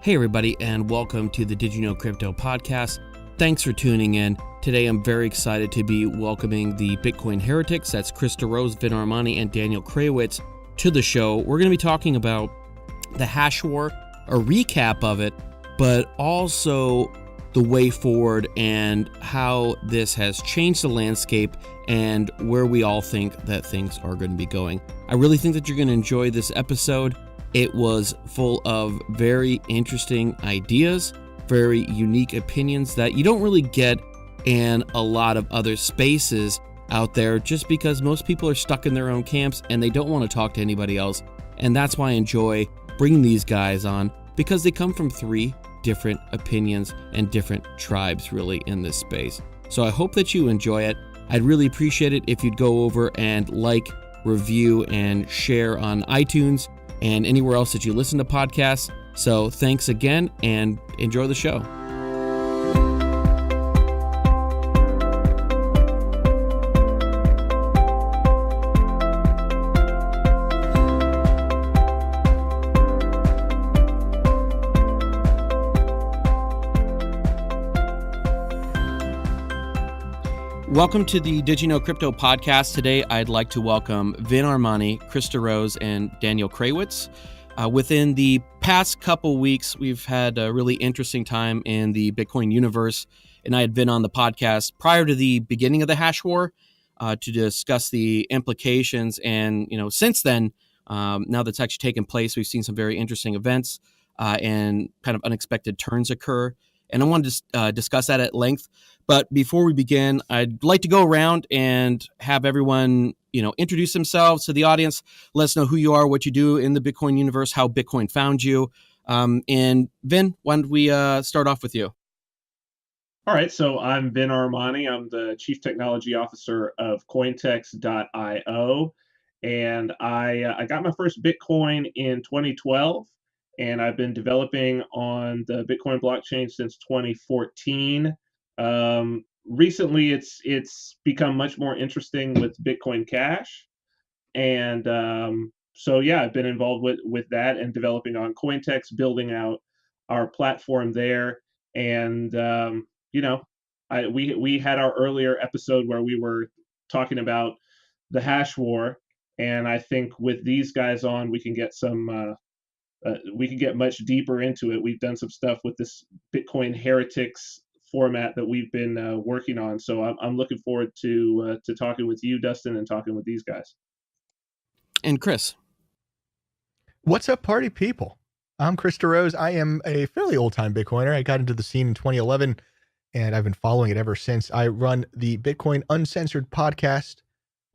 Hey everybody, and welcome to the Did You Know Crypto podcast. Thanks for tuning in. Today I'm very excited to be welcoming the Bitcoin Heretics, that's Chris Derose, Vin Armani, and Daniel Krawisz, to the show. We're going to be talking about the hash war, a recap of it, but also the way forward and how this has changed the landscape and where we all think that things are going to be going. I really think that you're going to enjoy this episode. It was full of very interesting ideas, very unique opinions that you don't really get in a lot of other spaces out there, just because most people are stuck in their own camps and they don't want to talk to anybody else. And that's why I enjoy bringing these guys on, because they come from three different opinions and different tribes really in this space. So I hope that you enjoy it. I'd really appreciate it if you'd go over and like, review, and share on iTunes and anywhere else that you listen to podcasts. So thanks again and enjoy the show. Welcome to the Did You Know Crypto podcast. Today, I'd like to welcome Vin Armani, Chris Derose, and Daniel Krawisz. Within the past couple weeks, we've had a really interesting time in the Bitcoin universe, and I had been on the podcast prior to the beginning of the hash war to discuss the implications. And since then, now that's actually taken place, we've seen some very interesting events and kind of unexpected turns occur. And I wanted to discuss that at length. But before we begin, I'd like to go around and have everyone, introduce themselves to the audience. Let us know who you are, what you do in the Bitcoin universe, how Bitcoin found you. And Vin, why don't we start off with you? All right, so I'm Vin Armani. I'm the Chief Technology Officer of Cointex.io, and I got my first Bitcoin in 2012, and I've been developing on the Bitcoin blockchain since 2014. Recently, it's become much more interesting with Bitcoin Cash, and so yeah, I've been involved with that and developing on Cointex, building out our platform there, and we had our earlier episode where we were talking about the hash war, and I think with these guys on, we can get we can get much deeper into it. We've done some stuff with this Bitcoin Heretics format that we've been working on, so I'm looking forward to talking with you, Dustin, and talking with these guys. And Chris. What's up, party people? I'm Chris Derose. I am a fairly old-time Bitcoiner. I got into the scene in 2011, and I've been following it ever since. I run the Bitcoin Uncensored podcast.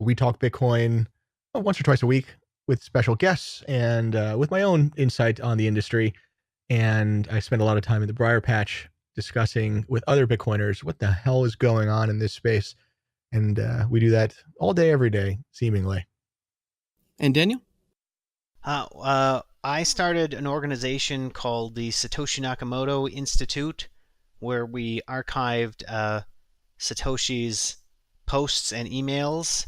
We talk Bitcoin once or twice a week with special guests and with my own insight on the industry. And I spend a lot of time in the Briar Patch discussing with other Bitcoiners what the hell is going on in this space. And we do that all day, every day, seemingly. And Daniel? I started an organization called the Satoshi Nakamoto Institute, where we archived Satoshi's posts and emails,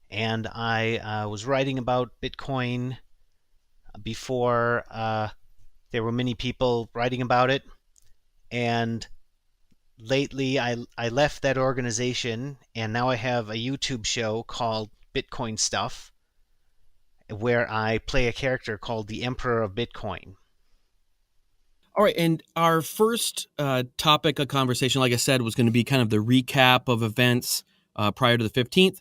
and I was writing about Bitcoin before there were many people writing about it, and lately I left that organization, and now I have a YouTube show called Bitcoin Stuff, where I play a character called the Emperor of Bitcoin. All right, and our first topic of conversation, like I said, was going to be kind of the recap of events prior to the 15th.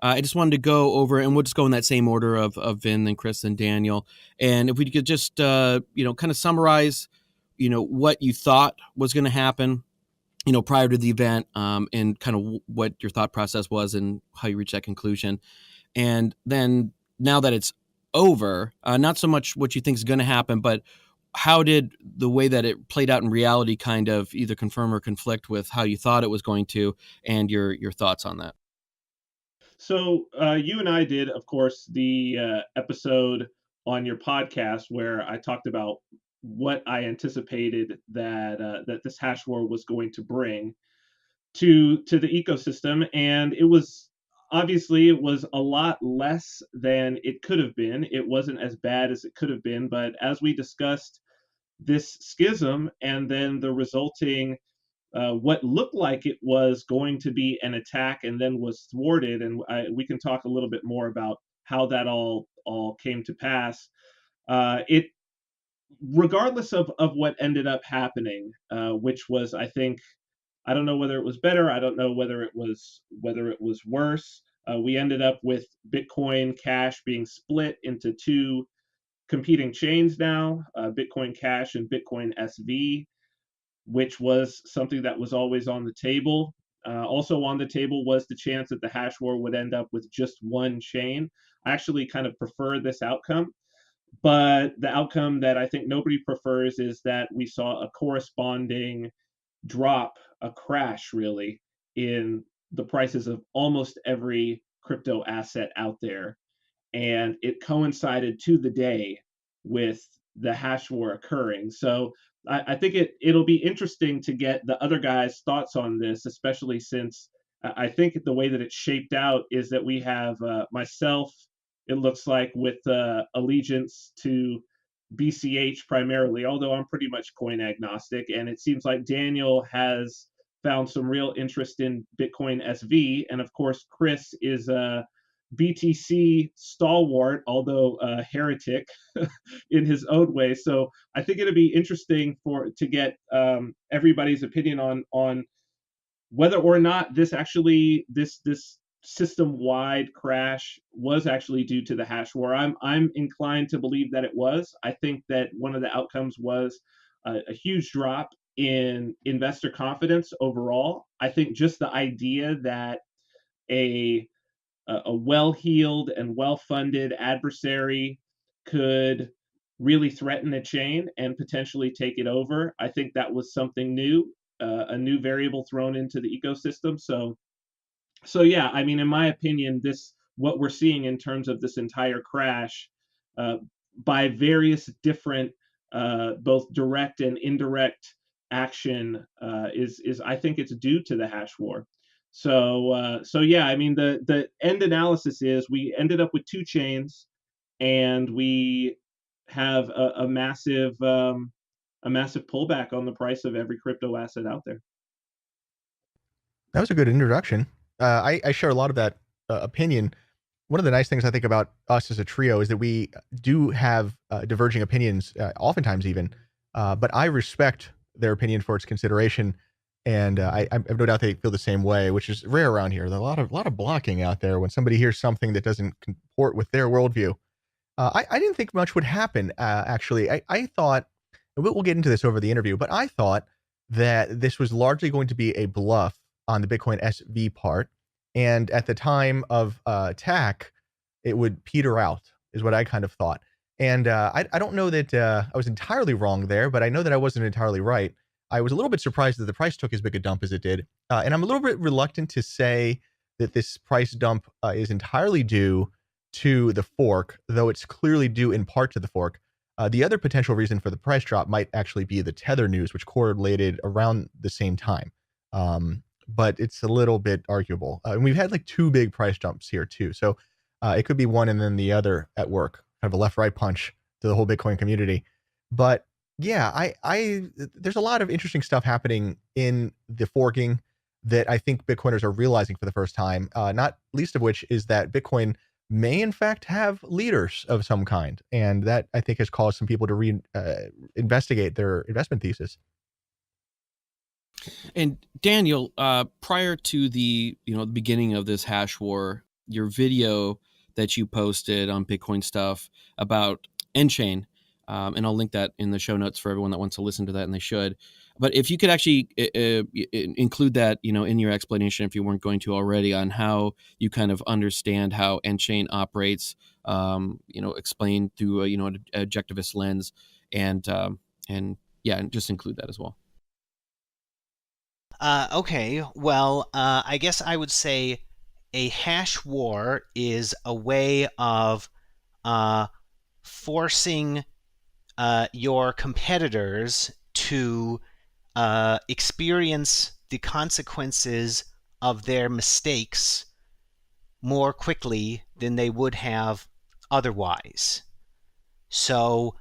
I just wanted to go over, and we'll just go in that same order of Vin and Chris and Daniel. And if we could just, kind of summarize, what you thought was going to happen, prior to the event, and kind of what your thought process was and how you reached that conclusion. And then now that it's over, not so much what you think is going to happen, but how did the way that it played out in reality kind of either confirm or conflict with how you thought it was going to, and your thoughts on that? So you and I did, of course, the episode on your podcast where I talked about what I anticipated that this hash war was going to bring to the ecosystem, and it was a lot less than it could have been. It wasn't as bad as it could have been, but as we discussed this schism and then the resulting what looked like it was going to be an attack and then was thwarted. And we can talk a little bit more about how that all came to pass. It regardless of what ended up happening, which was, I think, I don't know whether it was better. I don't know whether it was worse. We ended up with Bitcoin Cash being split into two competing chains now, Bitcoin Cash and Bitcoin SV, which was something that was always on the table. Also on the table was the chance that the hash war would end up with just one chain. I actually kind of prefer this outcome, but the outcome that I think nobody prefers is that we saw a corresponding drop, a crash really, in the prices of almost every crypto asset out there. And it coincided to the day with the hash war occurring. So I think it'll be interesting to get the other guys' thoughts on this, especially since I think the way that it's shaped out is that we have myself, it looks like, with allegiance to BCH primarily, although I'm pretty much coin agnostic. And it seems like Daniel has found some real interest in Bitcoin SV. And of course, Chris is a BTC stalwart, although a heretic in his own way. So I think it'll be interesting to get everybody's opinion on whether or not this system-wide crash was actually due to the hash war. I'm inclined to believe that it was. I think that one of the outcomes was a huge drop in investor confidence overall. I think just the idea that a well-heeled and well-funded adversary could really threaten a chain and potentially take it over. I think that was something new, a new variable thrown into the ecosystem. So yeah, I mean, in my opinion, what we're seeing in terms of this entire crash, uh, by various different, both direct and indirect action, is I think it's due to the hash war. So yeah, I mean, the end analysis is we ended up with two chains, and we have a massive pullback on the price of every crypto asset out there. That was a good introduction. I share a lot of that opinion. One of the nice things I think about us as a trio is that we do have diverging opinions, oftentimes even, but I respect their opinion for its consideration, and I have no doubt they feel the same way, which is rare around here. There's a lot of blocking out there when somebody hears something that doesn't comport with their worldview. I didn't think much would happen, actually. I thought, and we'll get into this over the interview, but I thought that this was largely going to be a bluff on the Bitcoin SV part. And at the time of attack, it would peter out, is what I kind of thought. And I don't know that I was entirely wrong there, but I know that I wasn't entirely right. I was a little bit surprised that the price took as big a dump as it did. And I'm a little bit reluctant to say that this price dump is entirely due to the fork, though it's clearly due in part to the fork. The other potential reason for the price drop might actually be the Tether news, which correlated around the same time. But it's a little bit arguable. And we've had like two big price jumps here too. So it could be one and then the other at work, kind of a left-right punch to the whole Bitcoin community. But yeah, there's a lot of interesting stuff happening in the forking that I think Bitcoiners are realizing for the first time, not least of which is that Bitcoin may in fact have leaders of some kind. And that I think has caused some people to investigate their investment thesis. And Daniel, prior to the beginning of this hash war, your video that you posted on Bitcoin stuff about nChain, and I'll link that in the show notes for everyone that wants to listen to that, and they should. But if you could actually include that, in your explanation, if you weren't going to already, on how you kind of understand how nChain operates, explained through an objectivist lens, and yeah, and just include that as well. Okay, well, I guess I would say a hash war is a way of forcing your competitors to experience the consequences of their mistakes more quickly than they would have otherwise. So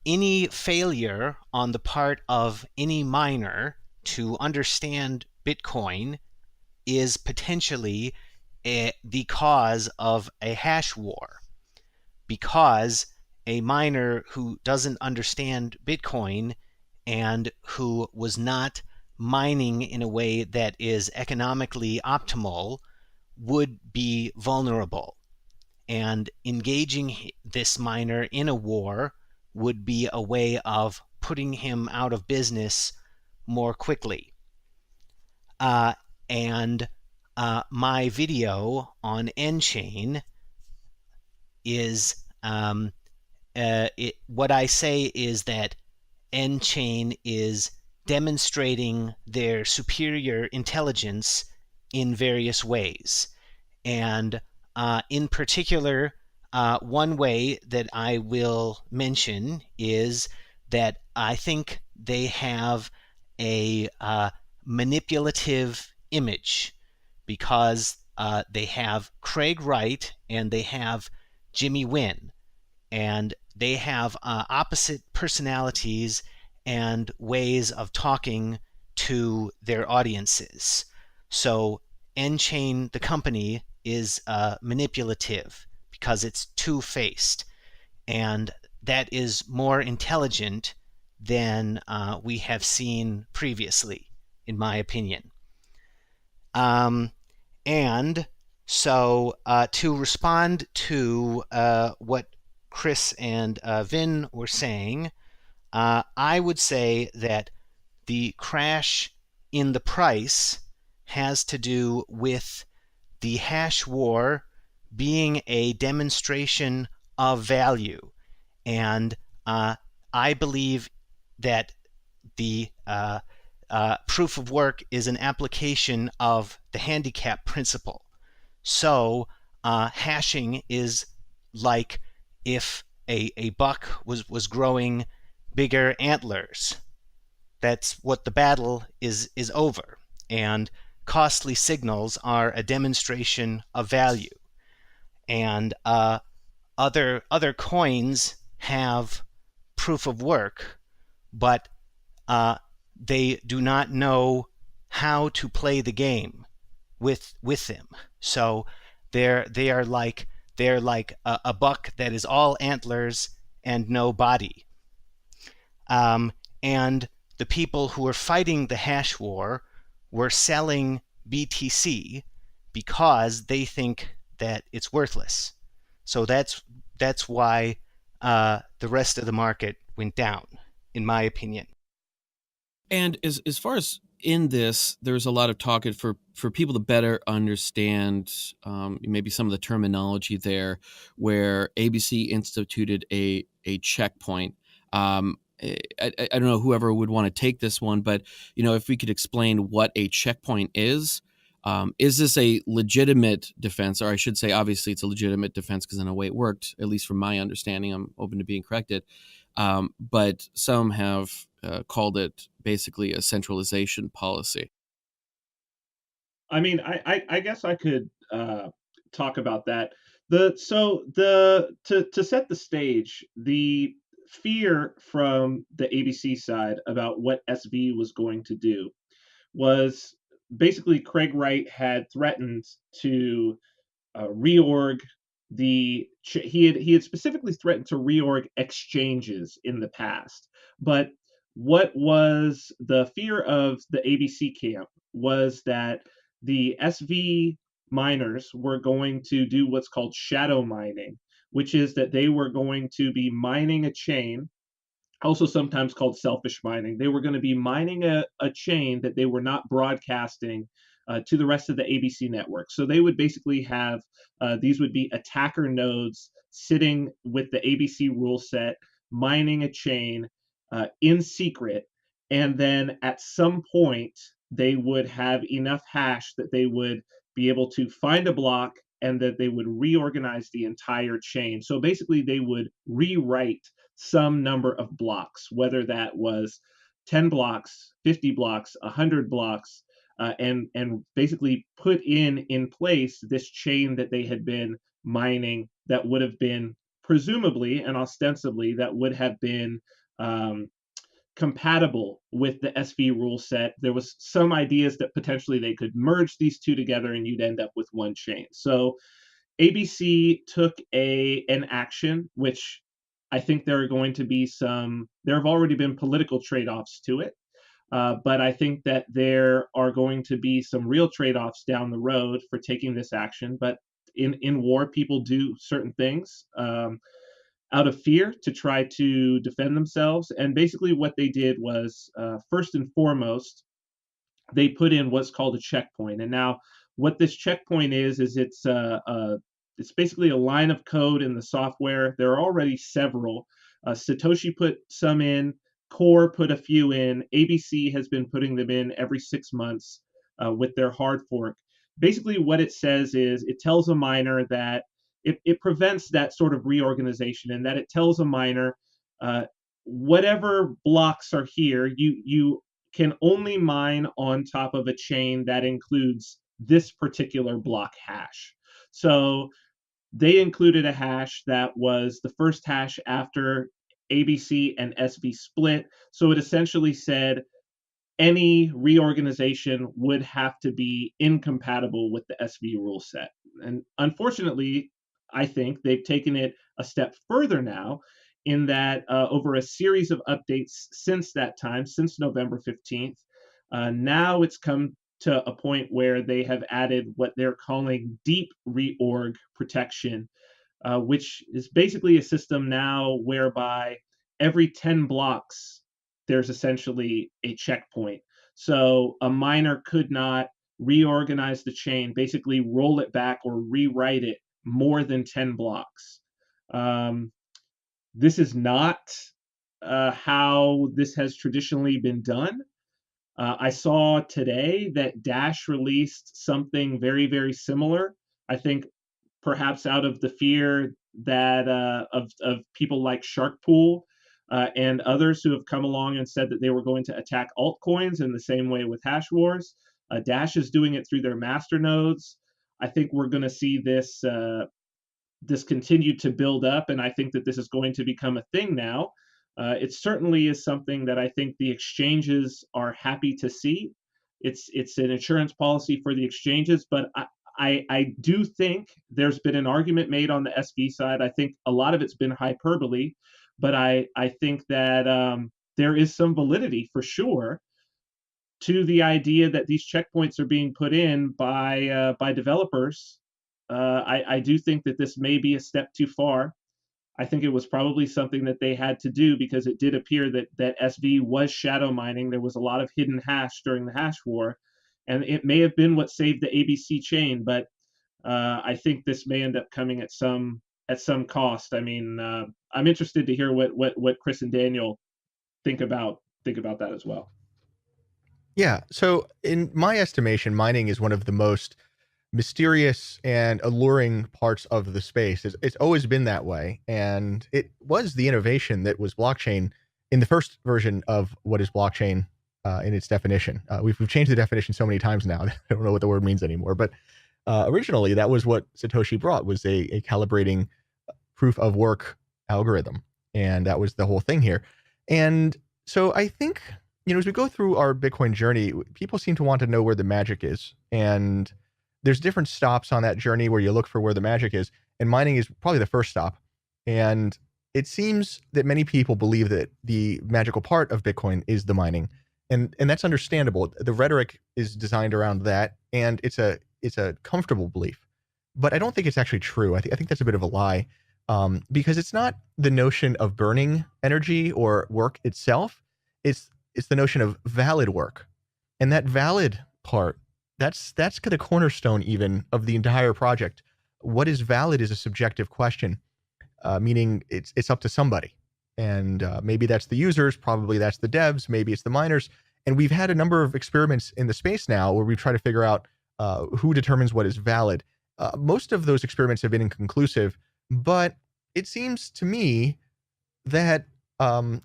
any failure on the part of any miner to understand Bitcoin is potentially the cause of a hash war, because a miner who doesn't understand Bitcoin and who was not mining in a way that is economically optimal would be vulnerable. And engaging this miner in a war would be a way of putting him out of business more quickly. And my video on nChain is what I say is that nChain is demonstrating their superior intelligence in various ways. And in particular, one way that I will mention is that I think they have a manipulative image, because they have Craig Wright and they have Jimmy Wynn, and they have opposite personalities and ways of talking to their audiences. So nChain, the company, is manipulative because it's two-faced, and that is more intelligent than we have seen previously, in my opinion. And so to respond to what Chris and Vin were saying, I would say that the crash in the price has to do with the hash war being a demonstration of value. And I believe that the proof of work is an application of the handicap principle. So hashing is like if a buck was growing bigger antlers. That's what the battle is over. And costly signals are a demonstration of value. And other coins have proof of work, but they do not know how to play the game with them. So they are like a buck that is all antlers and no body. And the people who were fighting the hash war were selling BTC because they think that it's worthless. So that's why the rest of the market went down, in my opinion. And as far as in this, there's a lot of talk for people to better understand maybe some of the terminology there, where ABC instituted a checkpoint. I don't know whoever would want to take this one, but if we could explain what a checkpoint is this a legitimate defense? Or I should say, obviously, it's a legitimate defense because in a way it worked, at least from my understanding. I'm open to being corrected. But some have called it basically a centralization policy. I mean, I guess I could talk about that. To set the stage, the fear from the ABC side about what SV was going to do was basically Craig Wright had threatened to reorg he had specifically threatened to reorg exchanges in the past. But what was the fear of the ABC camp was that the SV miners were going to do what's called shadow mining, which is that they were going to be mining a chain, also sometimes called selfish mining. They were going to be mining a chain that they were not broadcasting to the rest of the ABC network. So they would basically have these would be attacker nodes sitting with the ABC rule set, mining a chain in secret. And then at some point, they would have enough hash that they would be able to find a block and that they would reorganize the entire chain. So basically, they would rewrite some number of blocks, whether that was 10 blocks, 50 blocks, 100 blocks, and basically put in place this chain that they had been mining that would have been presumably and ostensibly that would have been um, compatible with the SV rule set. There was some ideas that potentially they could merge these two together and you'd end up with one chain. So ABC took an action, which I think there are going to be there have already been political trade-offs to it. But I think that there are going to be some real trade-offs down the road for taking this action. But in war, people do certain things out of fear to try to defend themselves. And basically, what they did was first and foremost, they put in what's called a checkpoint. And now, what this checkpoint is it's basically a line of code in the software. There are already several. Satoshi put some in. Core put a few in. ABC has been putting them in every 6 months with their hard fork. Basically, what it says is it tells a miner that it prevents that sort of reorganization, and that it tells a miner whatever blocks are here, you can only mine on top of a chain that includes this particular block hash. So they included a hash that was the first hash after ABC and SV split. So it essentially said any reorganization would have to be incompatible with the SV rule set. And unfortunately, I think they've taken it a step further now in that over a series of updates since that time, since November 15th, now it's come to a point where they have added what they're calling deep reorg protection, which is basically a system now whereby every 10 blocks, there's essentially a checkpoint. So a miner could not reorganize the chain, basically roll it back or rewrite it more than 10 blocks. This is not how this has traditionally been done. I saw today that Dash released something very, very similar. I think perhaps out of the fear that of people like Sharkpool and others who have come along and said that they were going to attack altcoins in the same way with hash wars. Dash is doing it through their master nodes. I think we're going to see this continue to build up, and I think that this is going to become a thing now. It certainly is something that I think the exchanges are happy to see. It's an insurance policy for the exchanges, but I do think there's been an argument made on the SV side. I think a lot of it's been hyperbole, but I think that there is some validity for sure to the idea that these checkpoints are being put in by developers. I do think that this may be a step too far. I think it was probably something that they had to do because it did appear that SV was shadow mining. There was a lot of hidden hash during the hash war, and it may have been what saved the ABC chain. But I think this may end up coming at some cost. I mean, I'm interested to hear what Chris and Daniel think about that as well. Yeah. So in my estimation, mining is one of the most mysterious and alluring parts of the space. It's always been that way. And it was the innovation that was blockchain in the first version of what is blockchain in its definition. We've changed the definition so many times now that I don't know what the word means anymore. But originally, that was what Satoshi brought, was a calibrating proof of work algorithm. And that was the whole thing here. And so I think, as we go through our Bitcoin journey, people seem to want to know where the magic is. And there's different stops on that journey where you look for where the magic is, and mining is probably the first stop. And it seems that many people believe that the magical part of Bitcoin is the mining, and that's understandable. The rhetoric is designed around that, and it's a comfortable belief. But I don't think it's actually true. I think that's a bit of a lie, because it's not the notion of burning energy or work itself. It's the notion of valid work, and that valid part, that's the cornerstone even of the entire project. What is valid is a subjective question, meaning it's up to somebody. And maybe that's the users, probably that's the devs, maybe it's the miners. And we've had a number of experiments in the space now where we try to figure out who determines what is valid. Most of those experiments have been inconclusive, but it seems to me that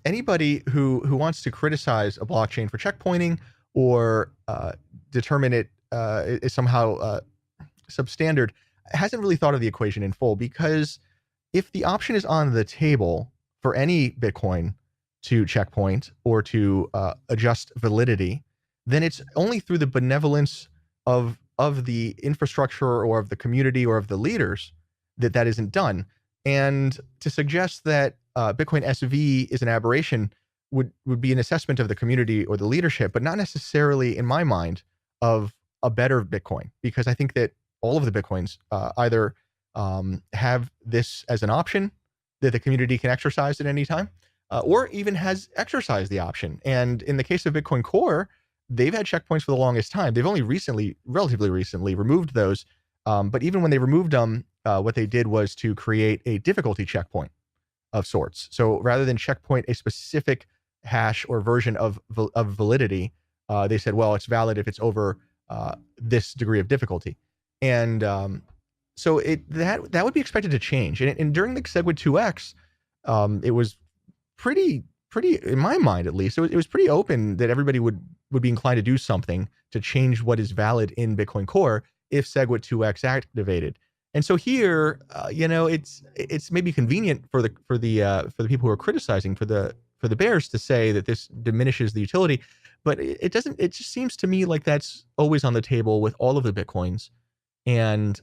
anybody who wants to criticize a blockchain for checkpointing or determine it is somehow substandard hasn't really thought of the equation in full, because if the option is on the table for any Bitcoin to checkpoint or to adjust validity, then it's only through the benevolence of the infrastructure or of the community or of the leaders that that isn't done. And to suggest that Bitcoin SV is an aberration would be an assessment of the community or the leadership, but not necessarily, in my mind, of a better Bitcoin, because I think that all of the Bitcoins either have this as an option that the community can exercise at any time, or even has exercised the option. And in the case of Bitcoin Core, they've had checkpoints for the longest time. They've only recently, relatively recently, removed those. But even when they removed them, what they did was to create a difficulty checkpoint of sorts. So rather than checkpoint a specific hash or version of validity, they said, well, it's valid if it's over this degree of difficulty. And so that would be expected to change. And during the SegWit 2x, it was pretty, in my mind at least, it was pretty open that everybody would be inclined to do something to change what is valid in Bitcoin Core if SegWit 2x activated. And so here, it's maybe convenient for the people who are criticizing, for the bears, to say that this diminishes the utility, but it doesn't. It just seems to me like that's always on the table with all of the Bitcoins, and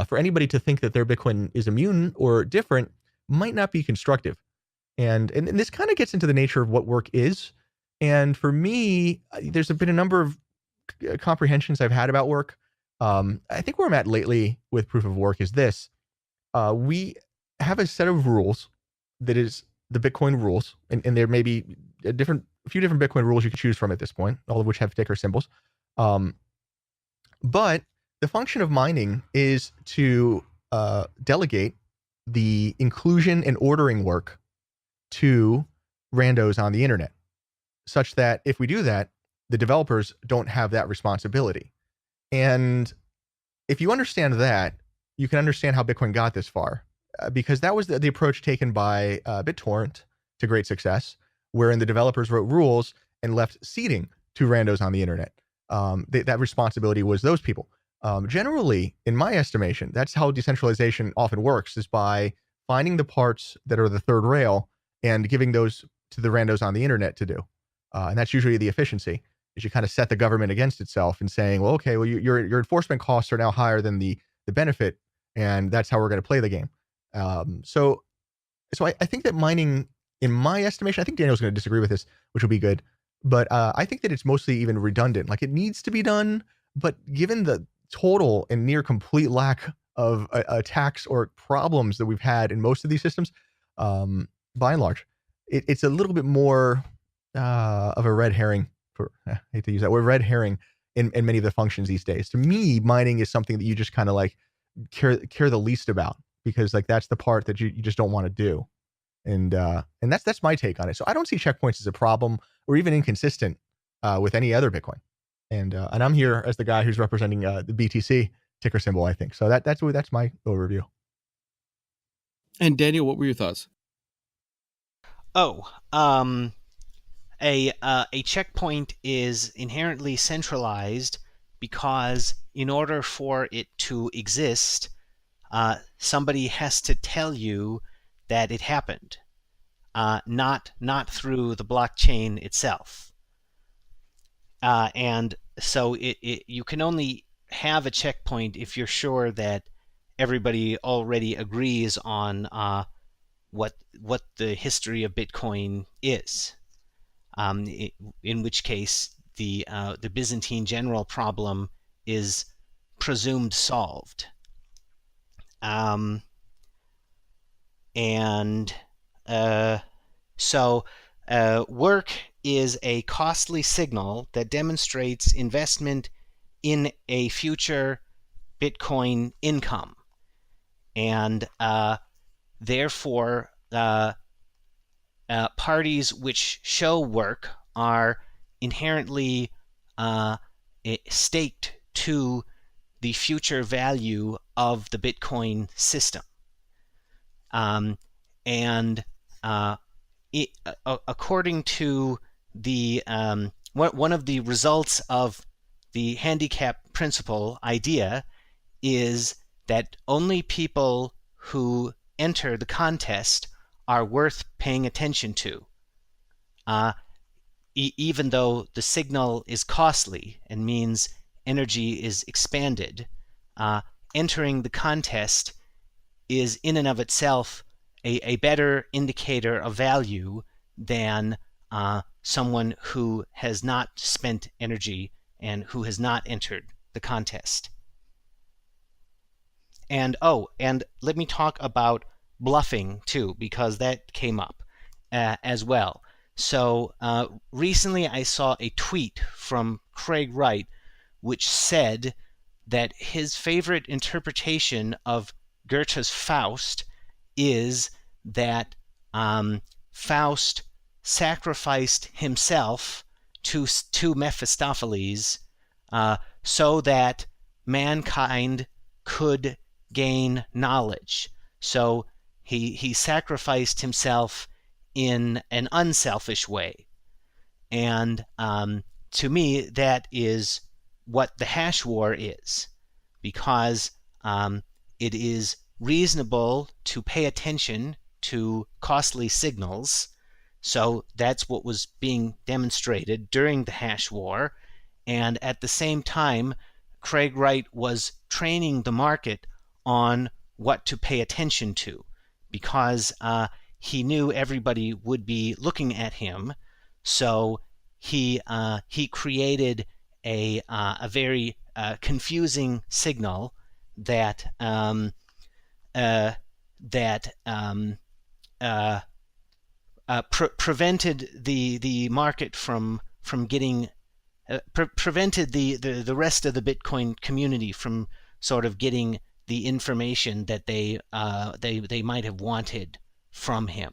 for anybody to think that their Bitcoin is immune or different might not be constructive. And this kind of gets into the nature of what work is. And for me, there's been a number of comprehensions I've had about work. I think where I'm at lately with proof of work is this. We have a set of rules that is the Bitcoin rules, and there may be a few different Bitcoin rules you can choose from at this point, all of which have ticker symbols. But the function of mining is to delegate the inclusion and ordering work to randos on the internet, such that if we do that, the developers don't have that responsibility. And if you understand that, you can understand how Bitcoin got this far, because that was the approach taken by BitTorrent to great success, wherein the developers wrote rules and left seeding to randos on the internet. That responsibility was those people. Generally, in my estimation, that's how decentralization often works, is by finding the parts that are the third rail and giving those to the randos on the internet to do. And that's usually the efficiency, is you kind of set the government against itself and saying, well, okay, well, your enforcement costs are now higher than the benefit, and that's how we're going to play the game. So I think that mining, in my estimation, I think Daniel's going to disagree with this, which will be good, but I think that it's mostly even redundant. Like, it needs to be done, but given the total and near complete lack of attacks or problems that we've had in most of these systems, by and large, it's a little bit more of a red herring, I hate to use that word, red herring, in many of the functions these days. To me, mining is something that you just kind of like care the least about, because like that's the part that you just don't want to do. And that's my take on it. So I don't see checkpoints as a problem or even inconsistent with any other Bitcoin. And I'm here as the guy who's representing the BTC ticker symbol, I think. So that's my overview. And Daniel, what were your thoughts? A checkpoint is inherently centralized because in order for it to exist, somebody has to tell you that it happened, not through the blockchain itself. And so you can only have a checkpoint if you're sure that everybody already agrees on what the history of Bitcoin is. In which case the Byzantine general problem is presumed solved. So work is a costly signal that demonstrates investment in a future Bitcoin income, and therefore parties which show work are inherently staked to the future value of the Bitcoin system. According to the one of the results of the handicap principle idea is that only people who enter the contest are worth paying attention to. Even though the signal is costly and means energy is expanded, entering the contest is in and of itself a better indicator of value than someone who has not spent energy and who has not entered the contest. And let me talk about bluffing too, because that came up as well. So recently I saw a tweet from Craig Wright which said that his favorite interpretation of Goethe's Faust is that Faust sacrificed himself to Mephistopheles so that mankind could gain knowledge. So he sacrificed himself in an unselfish way. And to me, that is what the hash war is, because it is reasonable to pay attention to costly signals. So that's what was being demonstrated during the hash war. And at the same time, Craig Wright was training the market on what to pay attention to, because he knew everybody would be looking at him. So he created a very confusing signal that prevented the market from getting prevented the rest of the Bitcoin community from sort of getting the information that they might have wanted from him.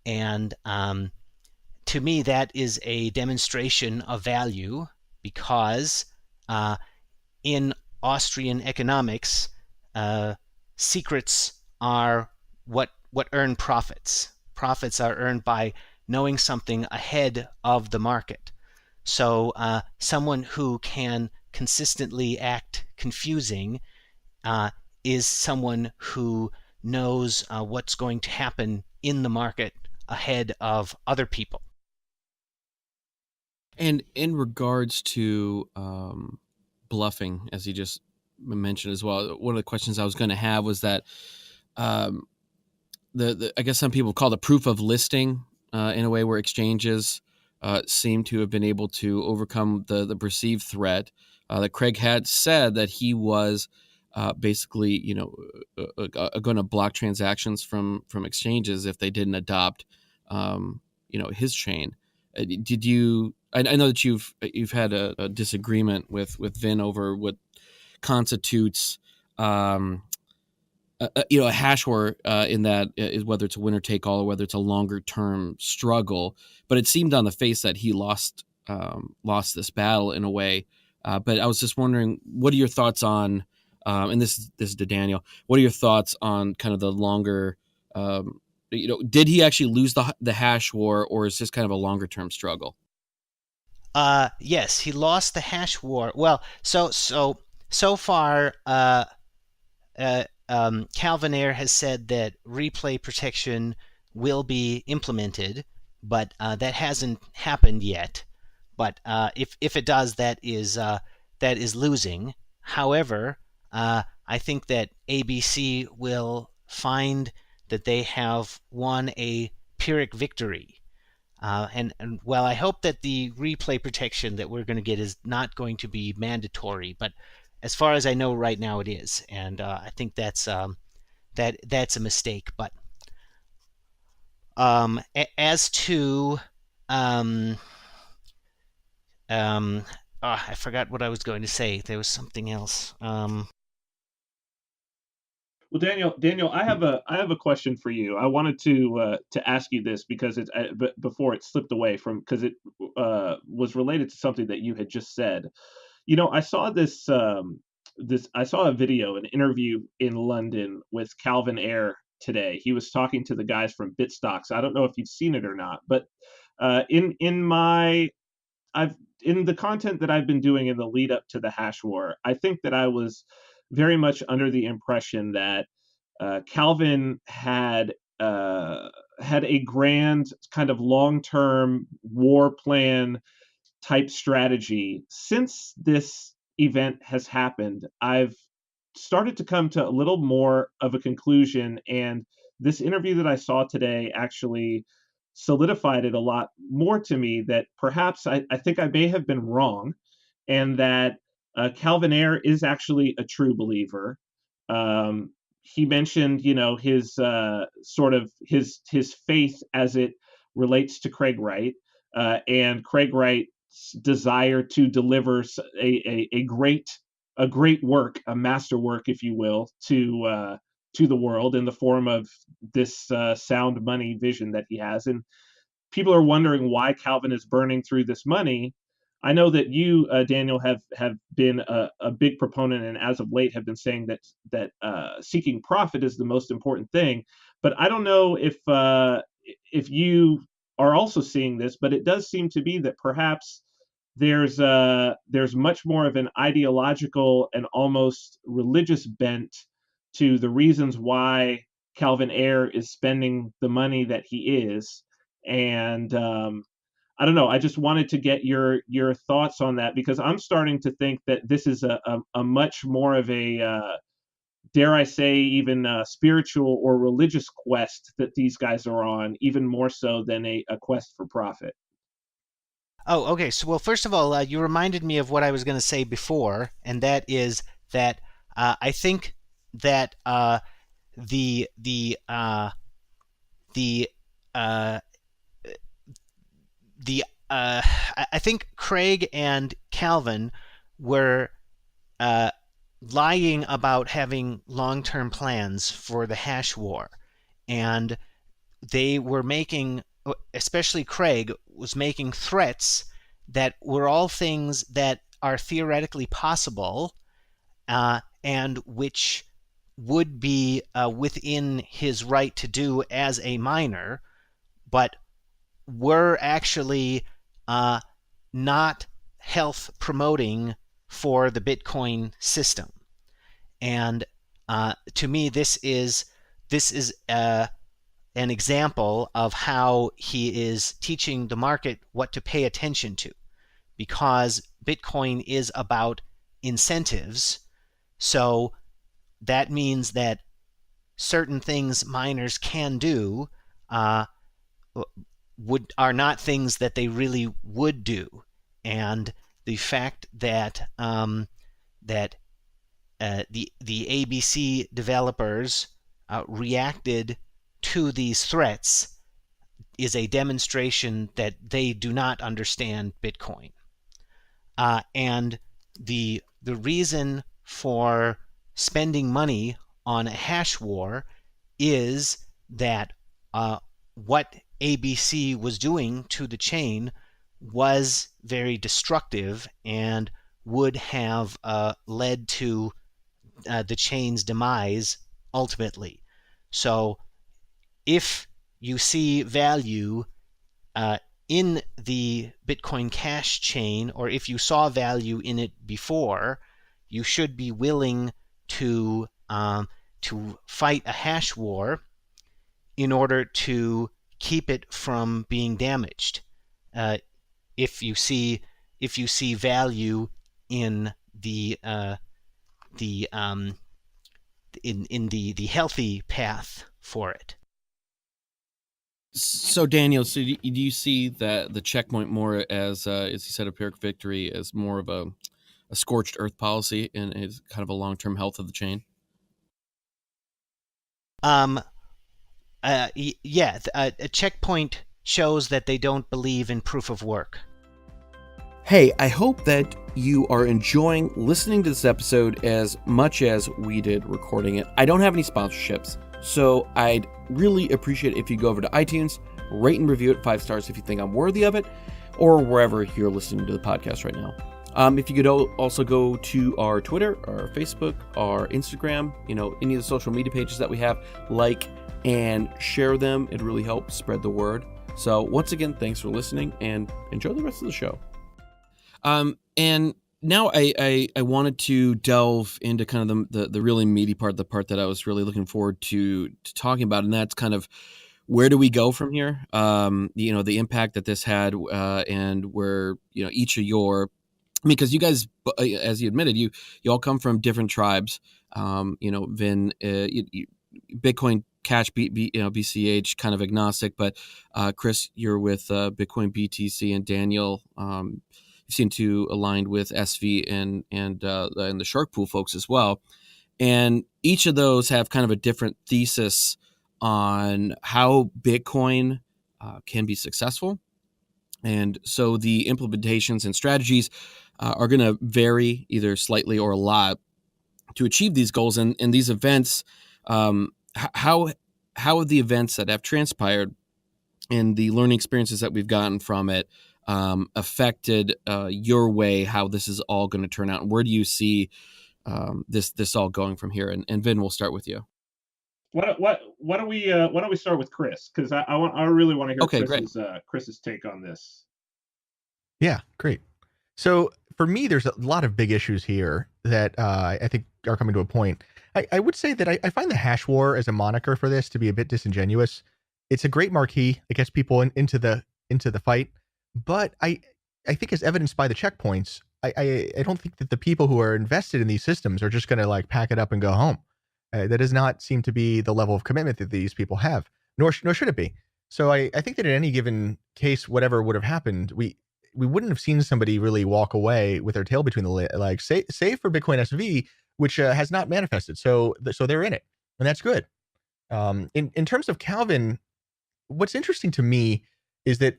And to me, that is a demonstration of value, because in Austrian economics, secrets are what earn profits. Profits are earned by knowing something ahead of the market. So someone who can consistently act confusing is someone who knows what's going to happen in the market ahead of other people. And in regards to bluffing, as you just mentioned as well, one of the questions I was going to have was that the I guess some people call the proof of listing in a way where exchanges seem to have been able to overcome the perceived threat that Craig had said that he was basically, going to block transactions from exchanges if they didn't adopt, his chain. Did you? I know that you've had a disagreement with Vin over what constitutes, a hash war in that is whether it's a winner take all or whether it's a longer term struggle. But it seemed on the face that he lost this battle in a way. But I was just wondering, what are your thoughts on? And this is to Daniel. What are your thoughts on kind of the longer? Did he actually lose the hash war, or is this kind of a longer term struggle? Yes, he lost the hash war. Well, so far, Calvin Ayre has said that replay protection will be implemented, but that hasn't happened yet. But if it does, that is losing. However, I think that ABC will find that they have won a Pyrrhic victory. And well, I hope that the replay protection that we're going to get is not going to be mandatory, but as far as I know right now it is, and I think that's a mistake. But as to I forgot what I was going to say. There was something else. Well, Daniel, I have a question for you. I wanted to ask you this because it's before it slipped away from, because it was related to something that you had just said. I saw I saw a video, an interview in London with Calvin Ayre today. He was talking to the guys from Bitstocks. I don't know if you've seen it or not, but in the content that I've been doing in the lead up to the hash war, I think that I was very much under the impression that Calvin had a grand kind of long-term war plan type strategy. Since this event has happened, I've started to come to a little more of a conclusion, and this interview that I saw today actually solidified it a lot more to me, that perhaps I think I may have been wrong, and that Calvin Ayre is actually a true believer. He mentioned, his sort of his faith as it relates to Craig Wright, and Craig Wright's desire to deliver a great work, a masterwork, if you will, to the world in the form of this sound money vision that he has. And people are wondering why Calvin is burning through this money. I know that you, Daniel, have been a big proponent, and as of late have been saying that seeking profit is the most important thing. But I don't know if you are also seeing this, but it does seem to be that perhaps there's much more of an ideological and almost religious bent to the reasons why Calvin Ayre is spending the money that he is. And I don't know. I just wanted to get your thoughts on that, because I'm starting to think that this is a much more of a dare I say, even spiritual or religious quest that these guys are on, even more so than a quest for profit. Oh, okay. So, well, first of all, you reminded me of what I was going to say before, and that is that I think that the I think Craig and Calvin were lying about having long-term plans for the hash war, and they were making, especially Craig, was making threats that were all things that are theoretically possible, and which would be within his right to do as a miner, but were actually not health promoting for the Bitcoin system. And to me, this is an example of how he is teaching the market what to pay attention to, because Bitcoin is about incentives. So that means that certain things miners can do are not things that they really would do, and the fact that the ABC developers reacted to these threats is a demonstration that they do not understand Bitcoin. And the reason for spending money on a hash war is that what ABC was doing to the chain was very destructive and would have led to the chain's demise ultimately. So if you see value in the Bitcoin Cash chain, or if you saw value in it before, you should be willing to fight a hash war in order to keep it from being damaged. If you see value in the healthy path for it. So Daniel, do you see that the checkpoint more as you said, a Pyrrhic victory, as more of a scorched earth policy and is kind of a long-term health of the chain? Yeah, a checkpoint shows that they don't believe in proof of work. Hey, I hope that you are enjoying listening to this episode as much as we did recording it. I don't have any sponsorships, so I'd really appreciate it if you go over to iTunes, rate and review it 5 stars if you think I'm worthy of it, or wherever you're listening to the podcast right now. If you could also go to our Twitter, our Facebook, our Instagram, any of the social media pages that we have, like and share them. It really helps spread the word. So once again, thanks for listening and enjoy the rest of the show. And now I wanted to delve into kind of the really meaty part, the part that I was really looking forward to talking about, and that's kind of where do we go from here? The impact that this had, and where each of your, I mean, because you guys, as you admitted, you all come from different tribes. Vin, Bitcoin Cash, BCH, kind of agnostic, but Chris, you're with Bitcoin BTC, and Daniel, you seem to aligned with SV and the Shark Pool folks as well. And each of those have kind of a different thesis on how Bitcoin can be successful. And so the implementations and strategies are going to vary either slightly or a lot to achieve these goals. And these events, how have the events that have transpired and the learning experiences that we've gotten from it affected your way, how this is all going to turn out? And where do you see this all going from here? And Vin, we'll start with you. Why don't we start with Chris, because I really want to hear Chris's take on this. Yeah, great. So for me, there's a lot of big issues here that I think are coming to a point. I would say that I find the hash war as a moniker for this to be a bit disingenuous. It's a great marquee. It gets people into the fight, but I think, as evidenced by the checkpoints, I don't think that the people who are invested in these systems are just going to like pack it up and go home. That does not seem to be the level of commitment that these people have, nor should it be. So I think that in any given case, whatever would have happened, we wouldn't have seen somebody really walk away with their tail between the legs, save for Bitcoin SV, which has not manifested. So they're in it, and that's good. In terms of Calvin, what's interesting to me is that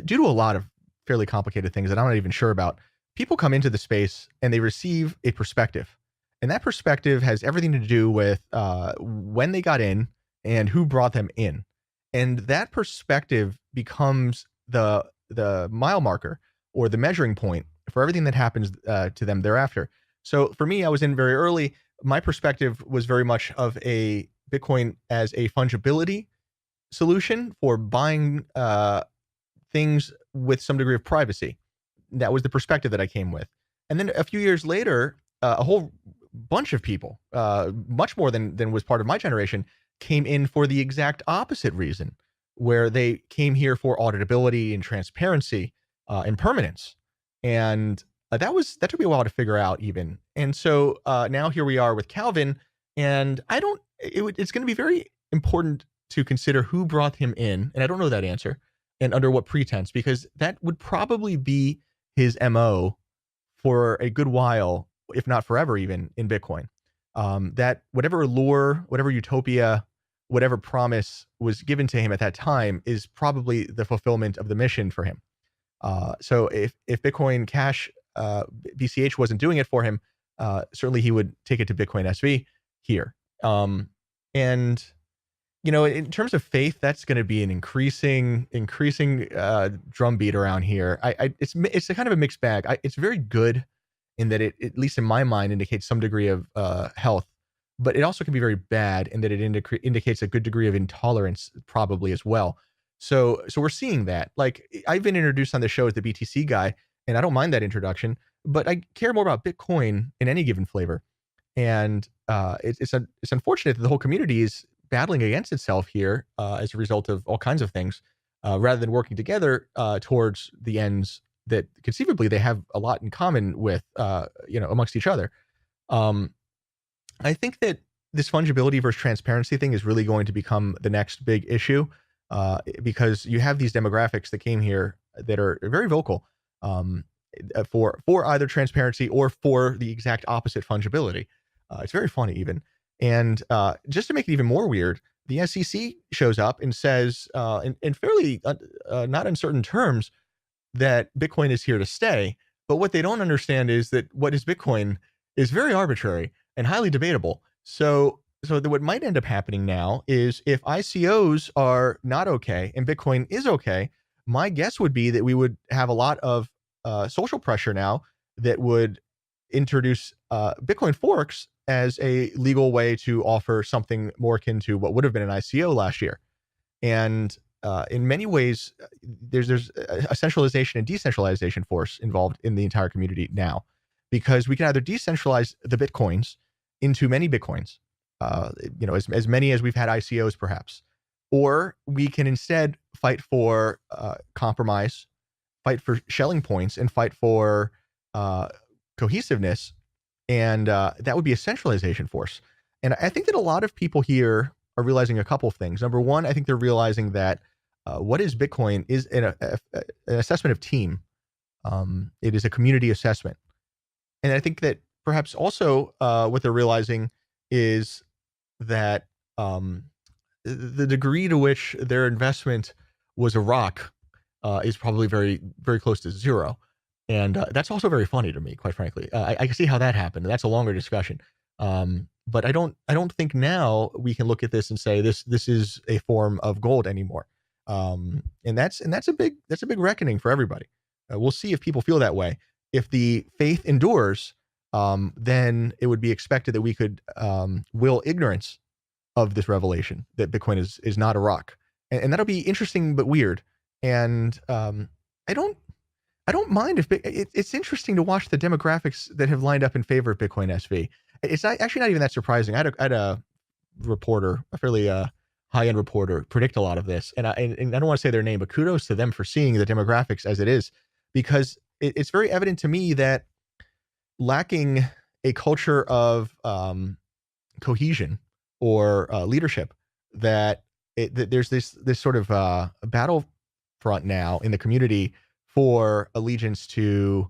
due to a lot of fairly complicated things that I'm not even sure about, people come into the space and they receive a perspective. And that perspective has everything to do with when they got in and who brought them in. And that perspective becomes the mile marker or the measuring point for everything that happens to them thereafter. So for me, I was in very early. My perspective was very much of a Bitcoin as a fungibility solution for buying things with some degree of privacy. That was the perspective that I came with. And then a few years later, a whole bunch of people, much more than was part of my generation, came in for the exact opposite reason, where they came here for auditability and transparency and permanence. And that took me a while to figure out even. And so now here we are with Calvin, and it's going to be very important to consider who brought him in. And I don't know that answer and under what pretense, because that would probably be his MO for a good while, if not forever even, in Bitcoin. That whatever allure, whatever utopia, whatever promise was given to him at that time is probably the fulfillment of the mission for him. So if Bitcoin Cash BCH wasn't doing it for him, certainly he would take it to Bitcoin SV here. And in terms of faith, that's going to be an increasing drumbeat around here. It's a kind of a mixed bag. It's very good in that it, at least in my mind, indicates some degree of health, but it also can be very bad in that it indicates a good degree of intolerance probably as well. So we're seeing that. Like, I've been introduced on the show as the BTC guy, and I don't mind that introduction, but I care more about Bitcoin in any given flavor. And it's unfortunate that the whole community is battling against itself here as a result of all kinds of things, rather than working together towards the ends that conceivably they have a lot in common with, amongst each other. I think that this fungibility versus transparency thing is really going to become the next big issue, because you have these demographics that came here that are very vocal for either transparency or for the exact opposite fungibility. It's very funny even. And just to make it even more weird, the SEC shows up and says, in fairly not uncertain terms, that Bitcoin is here to stay. But what they don't understand is that what is Bitcoin is very arbitrary and highly debatable. So what might end up happening now is, if ICOs are not okay and Bitcoin is okay, my guess would be that we would have a lot of social pressure now that would introduce Bitcoin forks as a legal way to offer something more akin to what would have been an ICO last year. And in many ways, there's a centralization and decentralization force involved in the entire community now. because we can either decentralize the Bitcoins into many Bitcoins, as many as we've had ICOs perhaps, or we can instead fight for compromise, fight for Schelling points, and fight for cohesiveness, and that would be a centralization force. And I think that a lot of people here are realizing a couple of things. Number one, I think they're realizing that what is Bitcoin is an assessment of team. It is a community assessment. And I think that perhaps also what they're realizing is that the degree to which their investment was a rock is probably very, very close to zero. And that's also very funny to me, quite frankly. I can see how that happened. That's a longer discussion. But I don't think now we can look at this and say this is a form of gold anymore. And that's a big reckoning for everybody. We'll see if people feel that way. If the faith endures, then it would be expected that we could will ignorance of this revelation that Bitcoin is not a rock, and that'll be interesting but weird. And I don't mind if it's interesting to watch the demographics that have lined up in favor of Bitcoin SV. It's actually not even that surprising. I had a reporter, a fairly high-end reporter, predict a lot of this, and I don't want to say their name, but kudos to them for seeing the demographics as it is, because it's very evident to me that lacking a culture of cohesion or leadership, that there's this sort of battlefront now in the community for allegiance to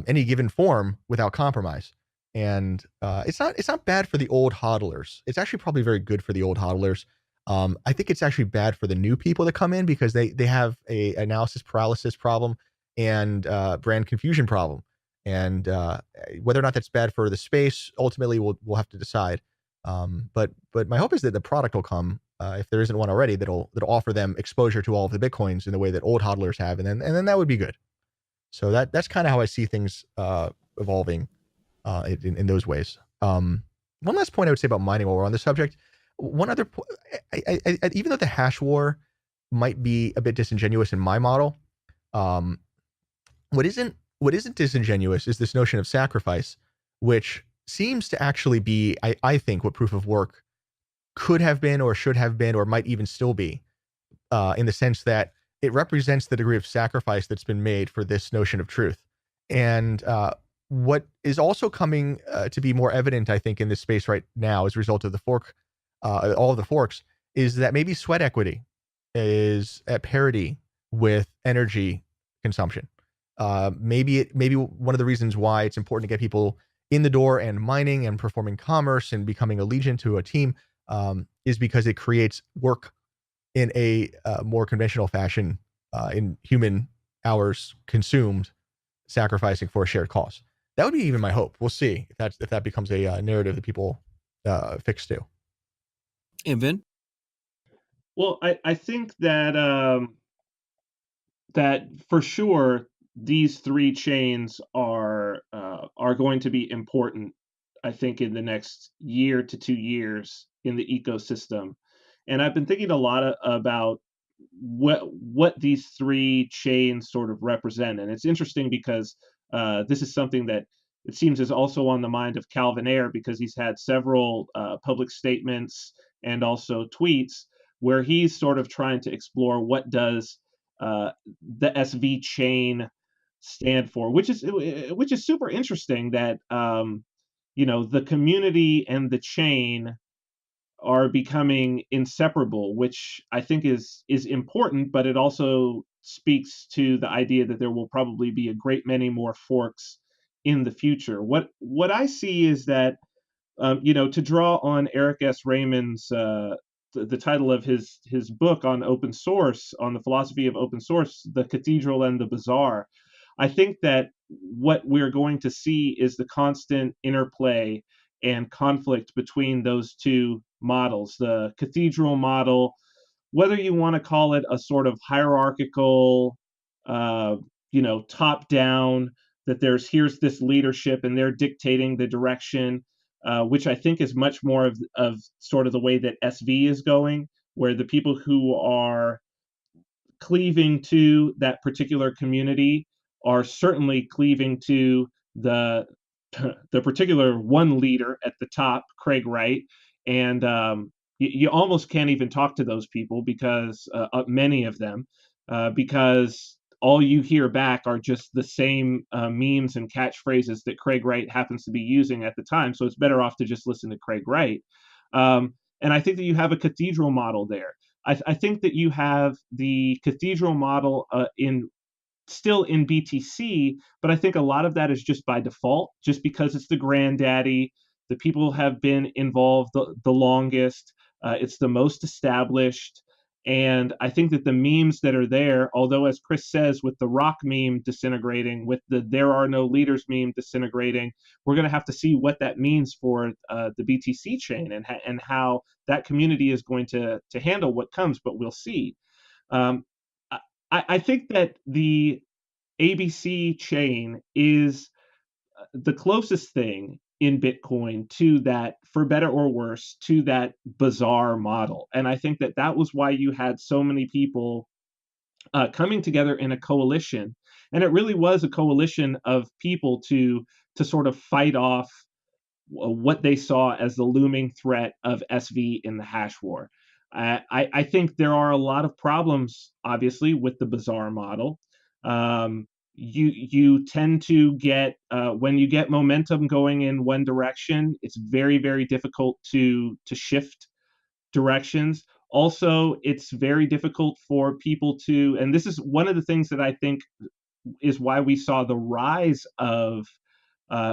any given form without compromise. And it's not bad for the old hodlers. It's actually probably very good for the old hodlers. I think it's actually bad for the new people that come in, because they have a analysis paralysis problem and brand confusion problem. And whether or not that's bad for the space, ultimately we'll have to decide. But my hope is that the product will come, if there isn't one already, that'll offer them exposure to all of the Bitcoins in the way that old hodlers have, and then that would be good. So that's kind of how I see things evolving in those ways. One last point I would say about mining while we're on the subject. One other point, even though the hash war might be a bit disingenuous in my model, what isn't disingenuous is this notion of sacrifice, which seems to actually be, I think, what proof of work could have been or should have been or might even still be, in the sense that it represents the degree of sacrifice that's been made for this notion of truth. And what is also coming to be more evident, I think, in this space right now as a result of the fork, all of the forks, is that maybe sweat equity is at parity with energy consumption. Maybe one of the reasons why it's important to get people in the door and mining and performing commerce and becoming allegiant to a team is because it creates work in a more conventional fashion, in human hours consumed, sacrificing for a shared cause. That would be even my hope. We'll see if that becomes a narrative that people fix to. And Vin? Well, I think that that for sure these three chains are going to be important, I think, in the next year to 2 years in the ecosystem. And I've been thinking a lot about what these three chains sort of represent. And it's interesting because this is something that it seems is also on the mind of Calvin Ayre, because he's had several public statements and also tweets where he's sort of trying to explore what does the SV chain stand for, which is super interesting, that the community and the chain are becoming inseparable, which I think is important, but it also speaks to the idea that there will probably be a great many more forks in the future. What I see is that to draw on Eric S. Raymond's the title of his book on open source, on the philosophy of open source, The Cathedral and the Bazaar. I think that what we're going to see is the constant interplay and conflict between those two models. The cathedral model, whether you want to call it a sort of hierarchical, top down, that here's this leadership and they're dictating the direction, which I think is much more of sort of the way that SV is going, where the people who are cleaving to that particular community are certainly cleaving to the the particular one leader at the top, Craig Wright, and you almost can't even talk to those people because many of them, because all you hear back are just the same memes and catchphrases that Craig Wright happens to be using at the time. So it's better off to just listen to Craig Wright. And I think that you have a cathedral model there. I think that you have the cathedral model in still in BTC, but I think a lot of that is just by default, just because it's the granddaddy. The people have been involved the longest. It's the most established. And I think that the memes that are there, although as Chris says, with the rock meme disintegrating, with the there are no leaders meme disintegrating, we're going to have to see what that means for the BTC chain and how that community is going to handle what comes, but we'll see. Um, I think that the ABC chain is the closest thing in Bitcoin to that, for better or worse, to that bizarre model. And I think that that was why you had so many people coming together in a coalition. And it really was a coalition of people to sort of fight off what they saw as the looming threat of SV in the hash war. I think there are a lot of problems, obviously, with the bazaar model. You tend to get when you get momentum going in one direction, it's very difficult to shift directions. Also, it's very difficult for people to, and this is one of the things that I think is why we saw the rise of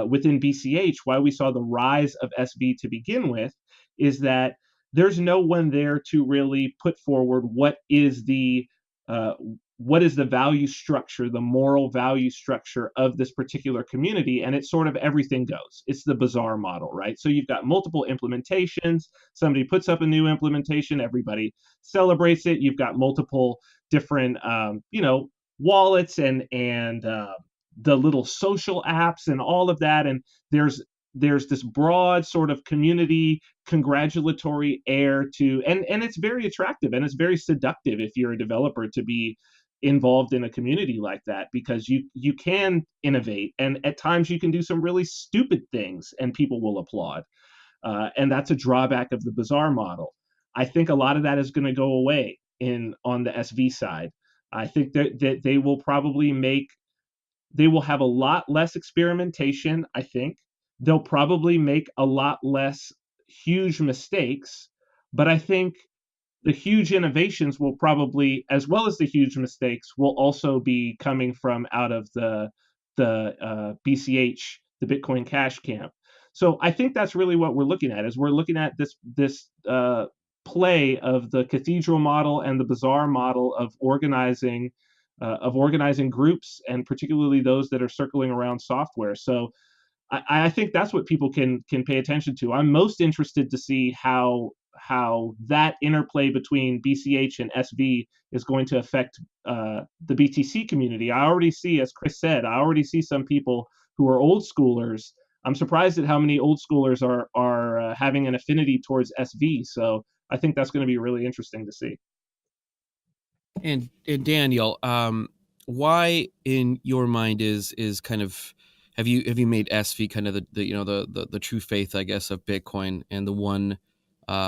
within BCH, why we saw the rise of SV to begin with, is that there's no one there to really put forward uh, what is the value structure, the moral value structure of this particular community, and it's sort of everything goes. It's the bazaar model, right? So you've got multiple implementations. Somebody puts up a new implementation, everybody celebrates it. You've got multiple different, wallets and the little social apps and all of that, and there's this broad sort of community congratulatory air to, and it's very attractive and it's very seductive if you're a developer to be involved in a community like that, because you can innovate, and at times you can do some really stupid things and people will applaud, and that's a drawback of the bazaar model. I think a lot of that is going to go away on the SV side. I think that they will probably they will have a lot less experimentation. I think they'll probably make a lot less huge mistakes, but I think the huge innovations will probably, as well as the huge mistakes, will also be coming from out of the BCH, the Bitcoin Cash camp. So I think that's really what we're looking at. Is we're looking at this play of the cathedral model and the bazaar model of organizing groups, and particularly those that are circling around software. So I think that's what people can pay attention to. I'm most interested to see how that interplay between BCH and SV is going to affect the BTC community. I already see, as Chris said, I already see some people who are old schoolers. I'm surprised at how many old schoolers are having an affinity towards SV. So I think that's going to be really interesting to see. And Daniel, why in your mind is kind of, have you made SV kind of the true faith, I guess, of Bitcoin, and the one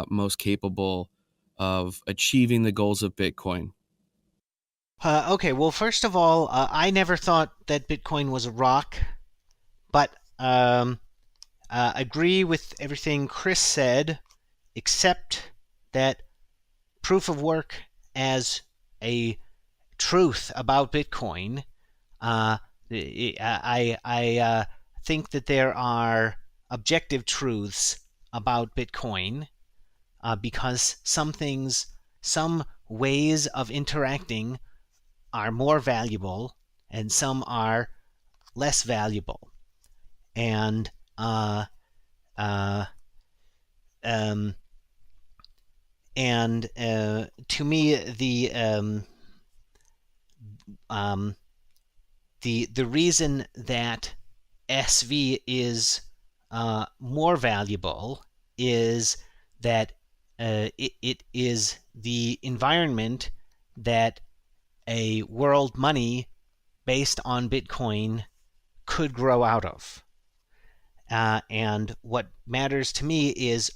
most capable of achieving the goals of Bitcoin? Okay, well, first of all, I never thought that Bitcoin was a rock, but agree with everything Chris said, except that proof of work as a truth about Bitcoin, I think that there are objective truths about Bitcoin, because some ways of interacting are more valuable and some are less valuable. And to me, the reason that SV is more valuable is that it is the environment that a world money based on Bitcoin could grow out of. And what matters to me is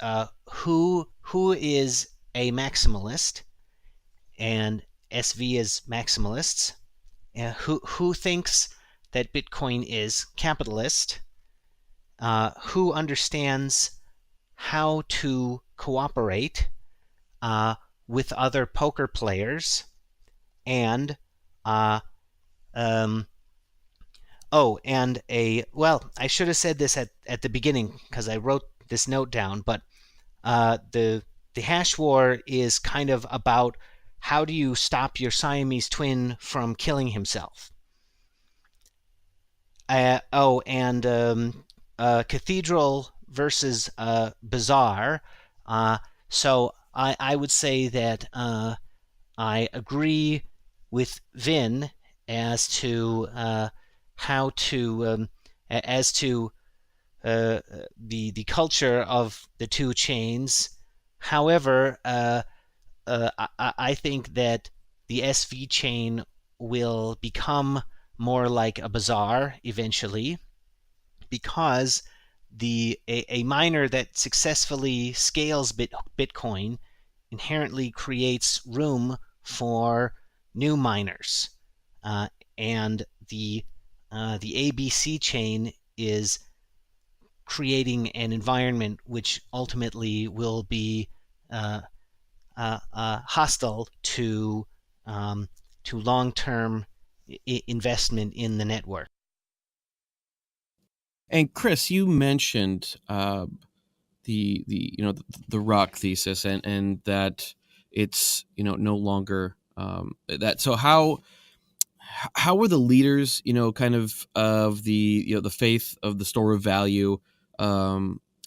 who is a maximalist, and SV is maximalists. Who thinks that Bitcoin is capitalist? Who understands how to cooperate with other poker players, and I should have said this at the beginning because I wrote this note down, but the hash war is kind of about how do you stop your Siamese twin from killing himself. Cathedral versus Bazaar. So I would say that I agree with Vin as to how to the culture of the two chains. However, I think that the SV chain will become more like a bazaar eventually, because a miner that successfully scales Bitcoin inherently creates room for new miners, and the ABC chain is creating an environment which ultimately will be hostile to long-term investment in the network. And Chris, you mentioned the rock thesis, and that it's no longer that. So how were the leaders kind of the the faith of the store of value,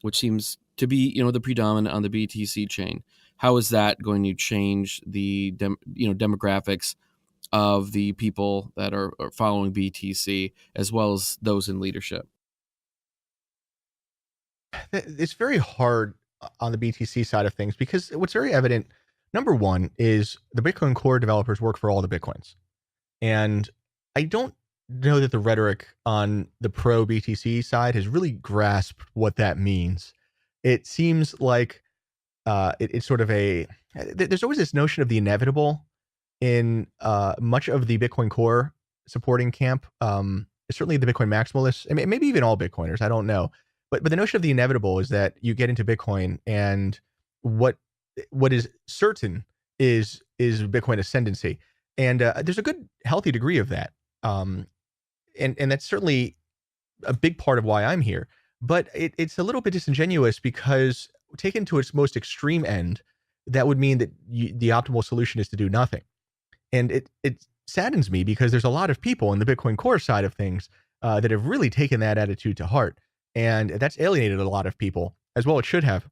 which seems to be the predominant on the BTC chain? How is that going to change the demographics of the people that are following BTC as well as those in leadership? It's very hard on the BTC side of things because what's very evident, number one, is the Bitcoin Core developers work for all the Bitcoins. And I don't know that the rhetoric on the pro BTC side has really grasped what that means. It seems like it's sort of there's always this notion of the inevitable in much of the Bitcoin Core supporting camp. Certainly the Bitcoin maximalists, I mean, maybe even all Bitcoiners, I don't know. But the notion of the inevitable is that you get into Bitcoin, and what is certain is Bitcoin ascendancy. And there's a good, healthy degree of that. And that's certainly a big part of why I'm here. But it's a little bit disingenuous because taken to its most extreme end, that would mean that the optimal solution is to do nothing. And it saddens me because there's a lot of people in the Bitcoin Core side of things that have really taken that attitude to heart. And that's alienated a lot of people, as well it should have,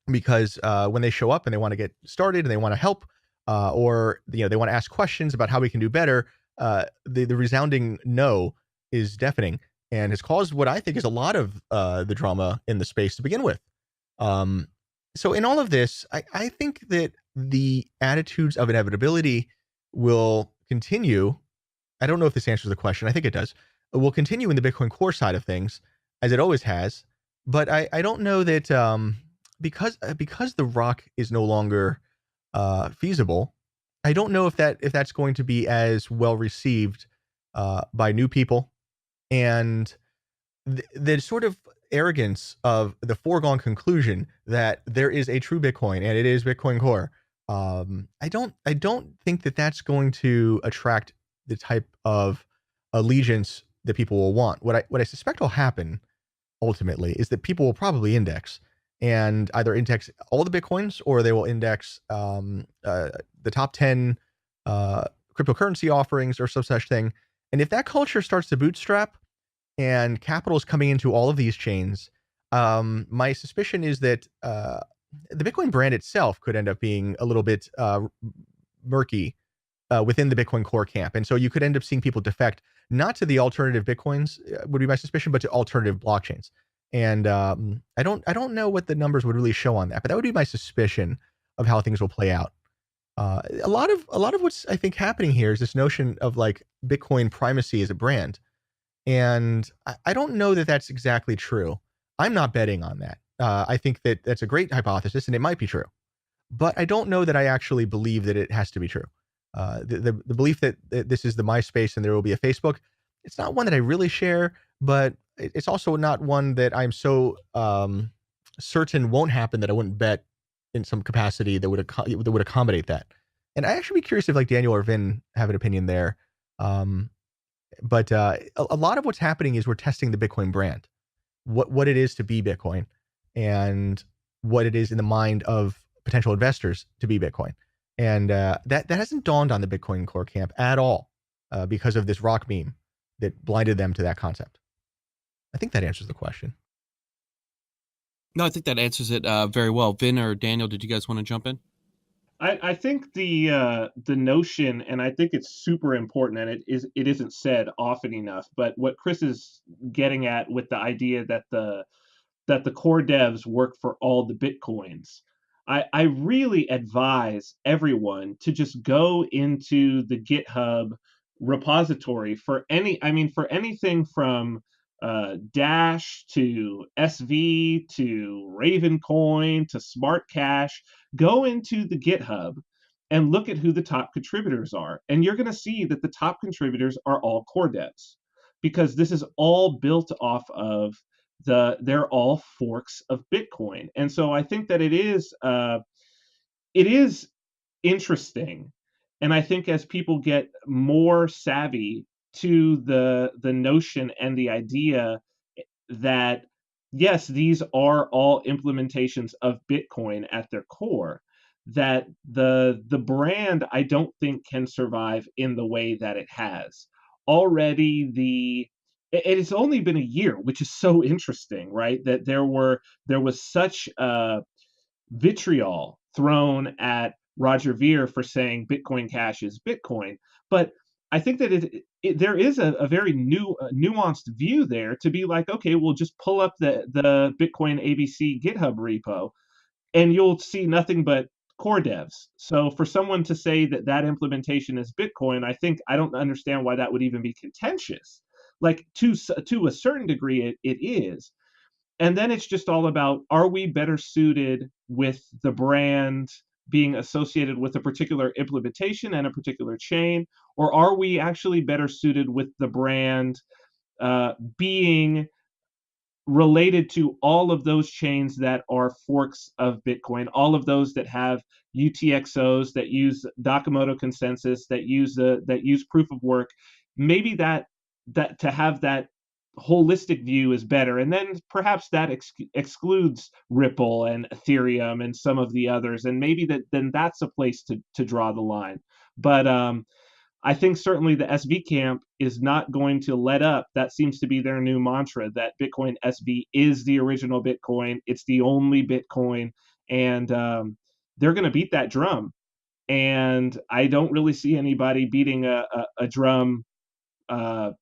because when they show up and they want to get started and they want to help, or they want to ask questions about how we can do better, the resounding no is deafening and has caused what I think is a lot of the drama in the space to begin with. So in all of this, I think that the attitudes of inevitability will continue. I don't know if this answers the question. I think it does. It will continue in the Bitcoin Core side of things, as it always has. But I don't know that because the rock is no longer feasible, I don't know if that's going to be as well received by new people. And the sort of arrogance of the foregone conclusion that there is a true Bitcoin and it is Bitcoin Core, I don't think that that's going to attract the type of allegiance that people will want. What I suspect will happen ultimately is that people will probably index, and either index all the Bitcoins, or they will index the top 10 cryptocurrency offerings or some such thing. And if that culture starts to bootstrap and capital is coming into all of these chains, my suspicion is that the Bitcoin brand itself could end up being a little bit murky within the Bitcoin Core camp. And so you could end up seeing people defect, not to the alternative Bitcoins, would be my suspicion, but to alternative blockchains. And I don't know what the numbers would really show on that, but that would be my suspicion of how things will play out. A lot of what's, I think, happening here is this notion of like Bitcoin primacy as a brand. And I don't know that that's exactly true. I'm not betting on that. I think that that's a great hypothesis and it might be true, but I don't know that I actually believe that it has to be true. The belief that this is the MySpace and there will be a Facebook, it's not one that I really share, but it's also not one that I'm so certain won't happen that I wouldn't bet in some capacity that would accommodate that. And I actually be curious if like Daniel or Vin have an opinion there. Um, but a lot of what's happening is we're testing the Bitcoin brand, what it is to be Bitcoin, and what it is in the mind of potential investors to be Bitcoin. And that hasn't dawned on the Bitcoin core camp at all because of this rock meme that blinded them to that concept. I think that answers the question. No, I think that answers it very well. Vin or Daniel, did you guys want to jump in? I think the notion, and I think it's super important, and it isn't said often enough. But what Chris is getting at with the idea that the core devs work for all the Bitcoins, I really advise everyone to just go into the GitHub repository for for anything from Dash to SV to Ravencoin to Smart Cash. Go into the GitHub and look at who the top contributors are. And you're going to see that the top contributors are all core devs because this is all built off of they're all forks of Bitcoin. And so I think that it is interesting. And I think as people get more savvy to the notion and the idea that yes, these are all implementations of Bitcoin at their core, that the brand I don't think can survive in the way that it has. Already it's only been a year, which is so interesting, right? That there was such vitriol thrown at Roger Ver for saying Bitcoin Cash is Bitcoin, but I think that there is a very nuanced view there to be like, okay, we'll just pull up the Bitcoin ABC GitHub repo, and you'll see nothing but core devs. So for someone to say that that implementation is Bitcoin, I don't understand why that would even be contentious. Like to a certain degree, it is. And then it's just all about, are we better suited with the brand being associated with a particular implementation and a particular chain, or are we actually better suited with the brand being related to all of those chains that are forks of Bitcoin, all of those that have UTXOs, that use Nakamoto consensus, that use proof of work? Maybe that to have that holistic view is better, and then perhaps that excludes Ripple and Ethereum and some of the others, and maybe then that's a place to draw the line. But I think certainly the SV camp is not going to let up. That seems to be their new mantra, that Bitcoin SV is the original Bitcoin. It's the only Bitcoin. And they're going to beat that drum. And I don't really see anybody beating a drum, that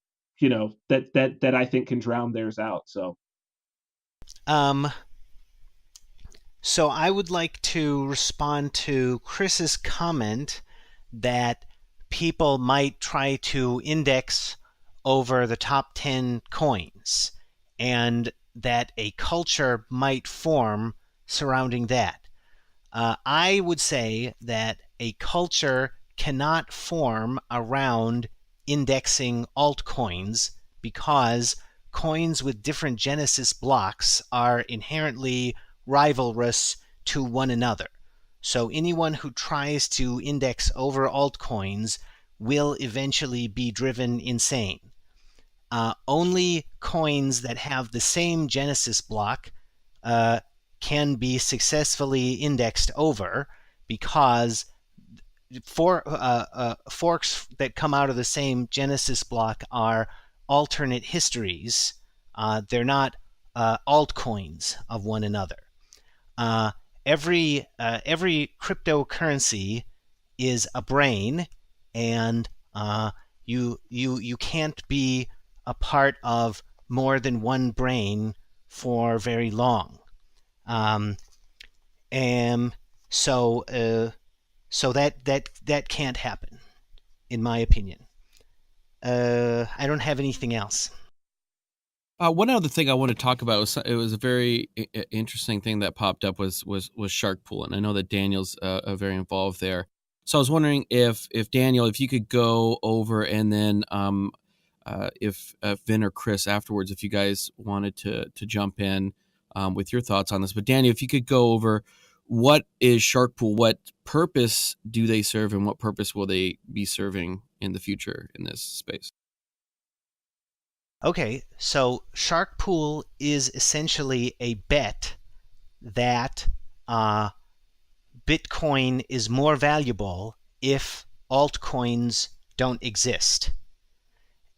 I think can drown theirs out. So I would like to respond to Chris's comment that people might try to index over the top 10 coins and that a culture might form surrounding that. I would say that a culture cannot form around indexing altcoins because coins with different genesis blocks are inherently rivalrous to one another. So anyone who tries to index over altcoins will eventually be driven insane. Only coins that have the same genesis block can be successfully indexed over because forks that come out of the same genesis block are alternate histories. They're not altcoins of one another. Every cryptocurrency is a brain, and you can't be a part of more than one brain for very long. And so that can't happen, in my opinion. I don't have anything else. One other thing I want to talk about was a very interesting thing that popped up was shark pool, and I know that Daniel's very involved there. So I was wondering if Daniel, if you could go over, and then if Vin or Chris afterwards, if you guys wanted to jump in with your thoughts on this. But Daniel, if you could go over what is shark pool, what purpose do they serve, and what purpose will they be serving in the future in this space? Okay, so Shark Pool is essentially a bet that Bitcoin is more valuable if altcoins don't exist.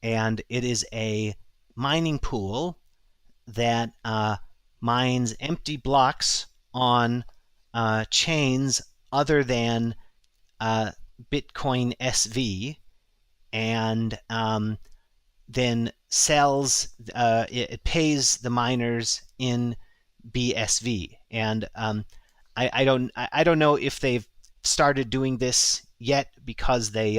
And it is a mining pool that mines empty blocks on chains other than Bitcoin SV, and then sells, it pays the miners in BSV. And I don't know if they've started doing this yet, because they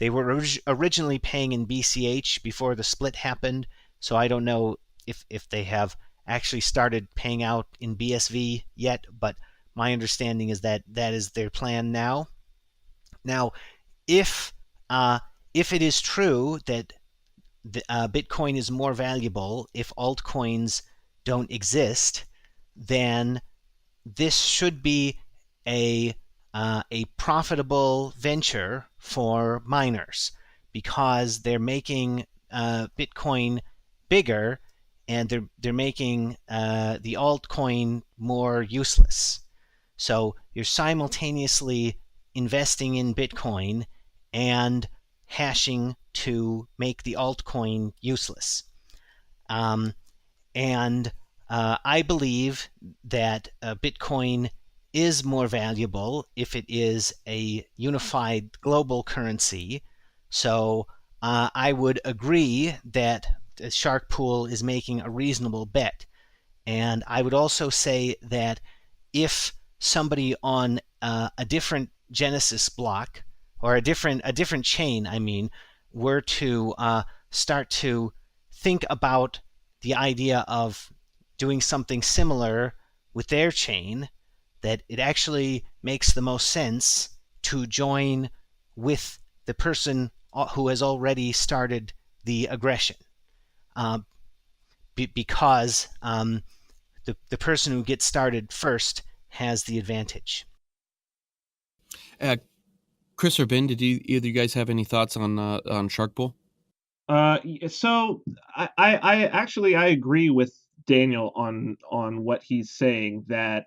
were originally paying in BCH before the split happened. So I don't know if they have actually started paying out in BSV yet, but my understanding is that that is their plan now. Now, if it is true that Bitcoin is more valuable if altcoins don't exist, then this should be a profitable venture for miners, because they're making Bitcoin bigger, and they're making the altcoin more useless. So you're simultaneously investing in Bitcoin and hashing to make the altcoin useless. And I believe that Bitcoin is more valuable if it is a unified global currency. So I would agree that the Shark Pool is making a reasonable bet. And I would also say that if somebody on a different Genesis block, or a different chain, I mean, were to start to think about the idea of doing something similar with their chain, that it actually makes the most sense to join with the person who has already started the aggression, because the person who gets started first has the advantage. Chris or Vin, did either of you guys have any thoughts on Shark Pool? So I actually I agree with Daniel on what he's saying, that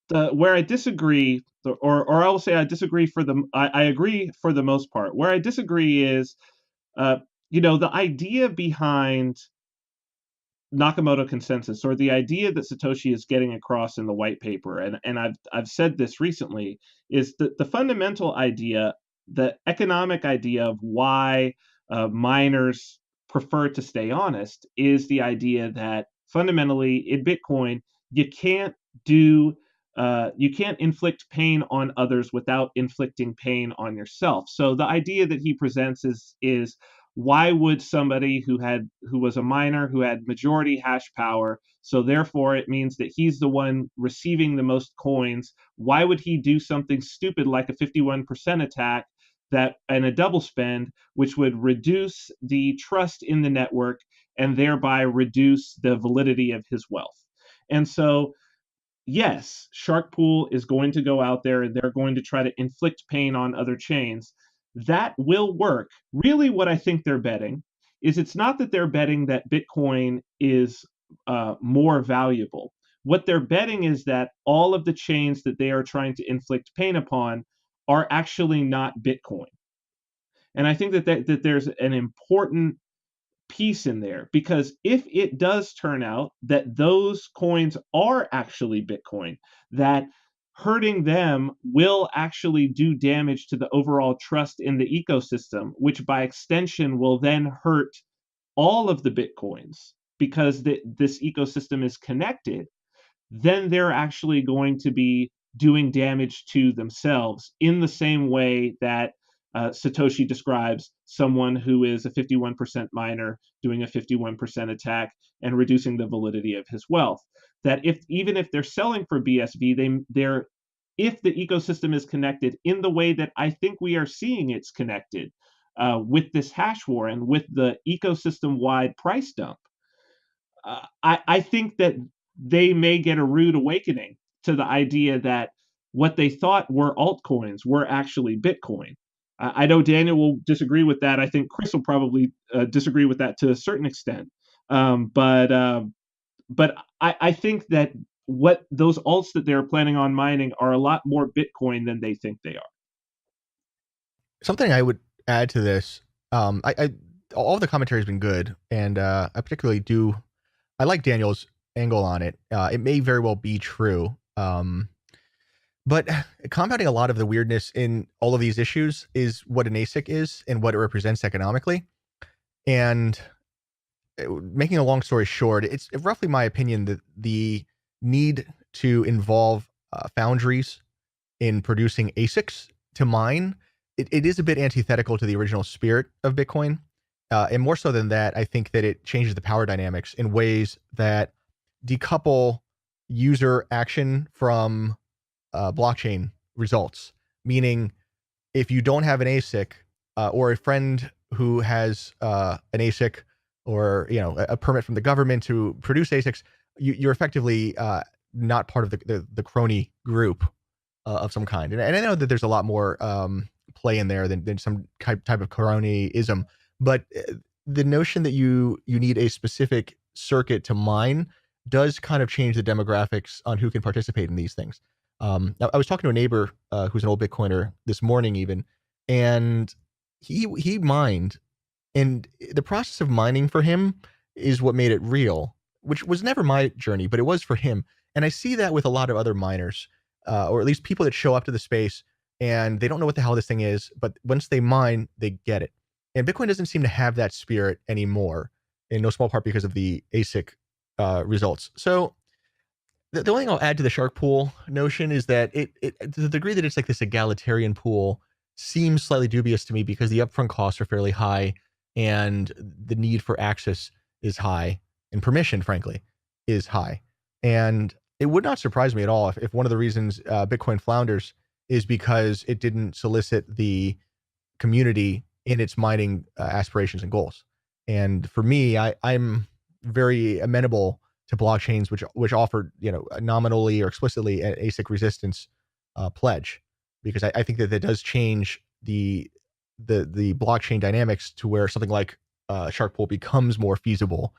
where I disagree, or I will say I disagree for the I agree for the most part. Where I disagree is, uh, the idea behind Nakamoto consensus, or the idea that Satoshi is getting across in the white paper, and I've said this recently, is that the fundamental idea, the economic idea of why miners prefer to stay honest, is the idea that fundamentally in Bitcoin you can't do you can't inflict pain on others without inflicting pain on yourself. So the idea that he presents is why would somebody who was a miner, who had majority hash power, so therefore it means that he's the one receiving the most coins, why would he do something stupid like a 51% attack, that and a double spend, which would reduce the trust in the network and thereby reduce the validity of his wealth? And so yes, Shark Pool is going to go out there and they're going to try to inflict pain on other chains. That will work. Really, what I think they're betting is, it's not that they're betting that Bitcoin is more valuable. What they're betting is that all of the chains that they are trying to inflict pain upon are actually not Bitcoin. And I think that there's an important piece in there, because if it does turn out that those coins are actually Bitcoin, that hurting them will actually do damage to the overall trust in the ecosystem, which by extension will then hurt all of the Bitcoins, because this ecosystem is connected, then they're actually going to be doing damage to themselves in the same way that Satoshi describes someone who is a 51% miner doing a 51% attack and reducing the validity of his wealth. That even if they're selling for BSV, they're if the ecosystem is connected in the way that I think we are seeing it's connected with this hash war and with the ecosystem-wide price dump, I think that they may get a rude awakening to the idea that what they thought were altcoins were actually Bitcoin. I know Daniel will disagree with that. I think Chris will probably disagree with that to a certain extent. But I think that what those alts that they're planning on mining are a lot more Bitcoin than they think they are. Something I would add to this, all of the commentary has been good, and I particularly I like Daniel's angle on it. It may very well be true, but compounding a lot of the weirdness in all of these issues is what an ASIC is and what it represents economically. And making a long story short, it's roughly my opinion that the need to involve foundries in producing ASICs to mine, it is a bit antithetical to the original spirit of Bitcoin. And more so than that, I think that it changes the power dynamics in ways that decouple user action from blockchain results. Meaning, if you don't have an ASIC or a friend who has an ASIC or a permit from the government to produce ASICs, you're effectively not part of the crony group of some kind. And I know that there's a lot more play in there than some type of cronyism, but the notion that you need a specific circuit to mine does kind of change the demographics on who can participate in these things. I was talking to a neighbor who's an old Bitcoiner this morning even, and he mined, and the process of mining for him is what made it real, which was never my journey, but it was for him. And I see that with a lot of other miners, or at least people that show up to the space and they don't know what the hell this thing is, but once they mine, they get it. And Bitcoin doesn't seem to have that spirit anymore, in no small part because of the ASIC results. So the only thing I'll add to the shark pool notion is that it to the degree that it's like this egalitarian pool seems slightly dubious to me, because the upfront costs are fairly high and the need for access is high, and permission, frankly, is high. And it would not surprise me at all if one of the reasons Bitcoin flounders is because it didn't solicit the community in its mining aspirations and goals. And for me, I'm very amenable to blockchains which offer nominally or explicitly an ASIC resistance pledge, because I think that does change the blockchain dynamics to where something like shark pool becomes more feasible.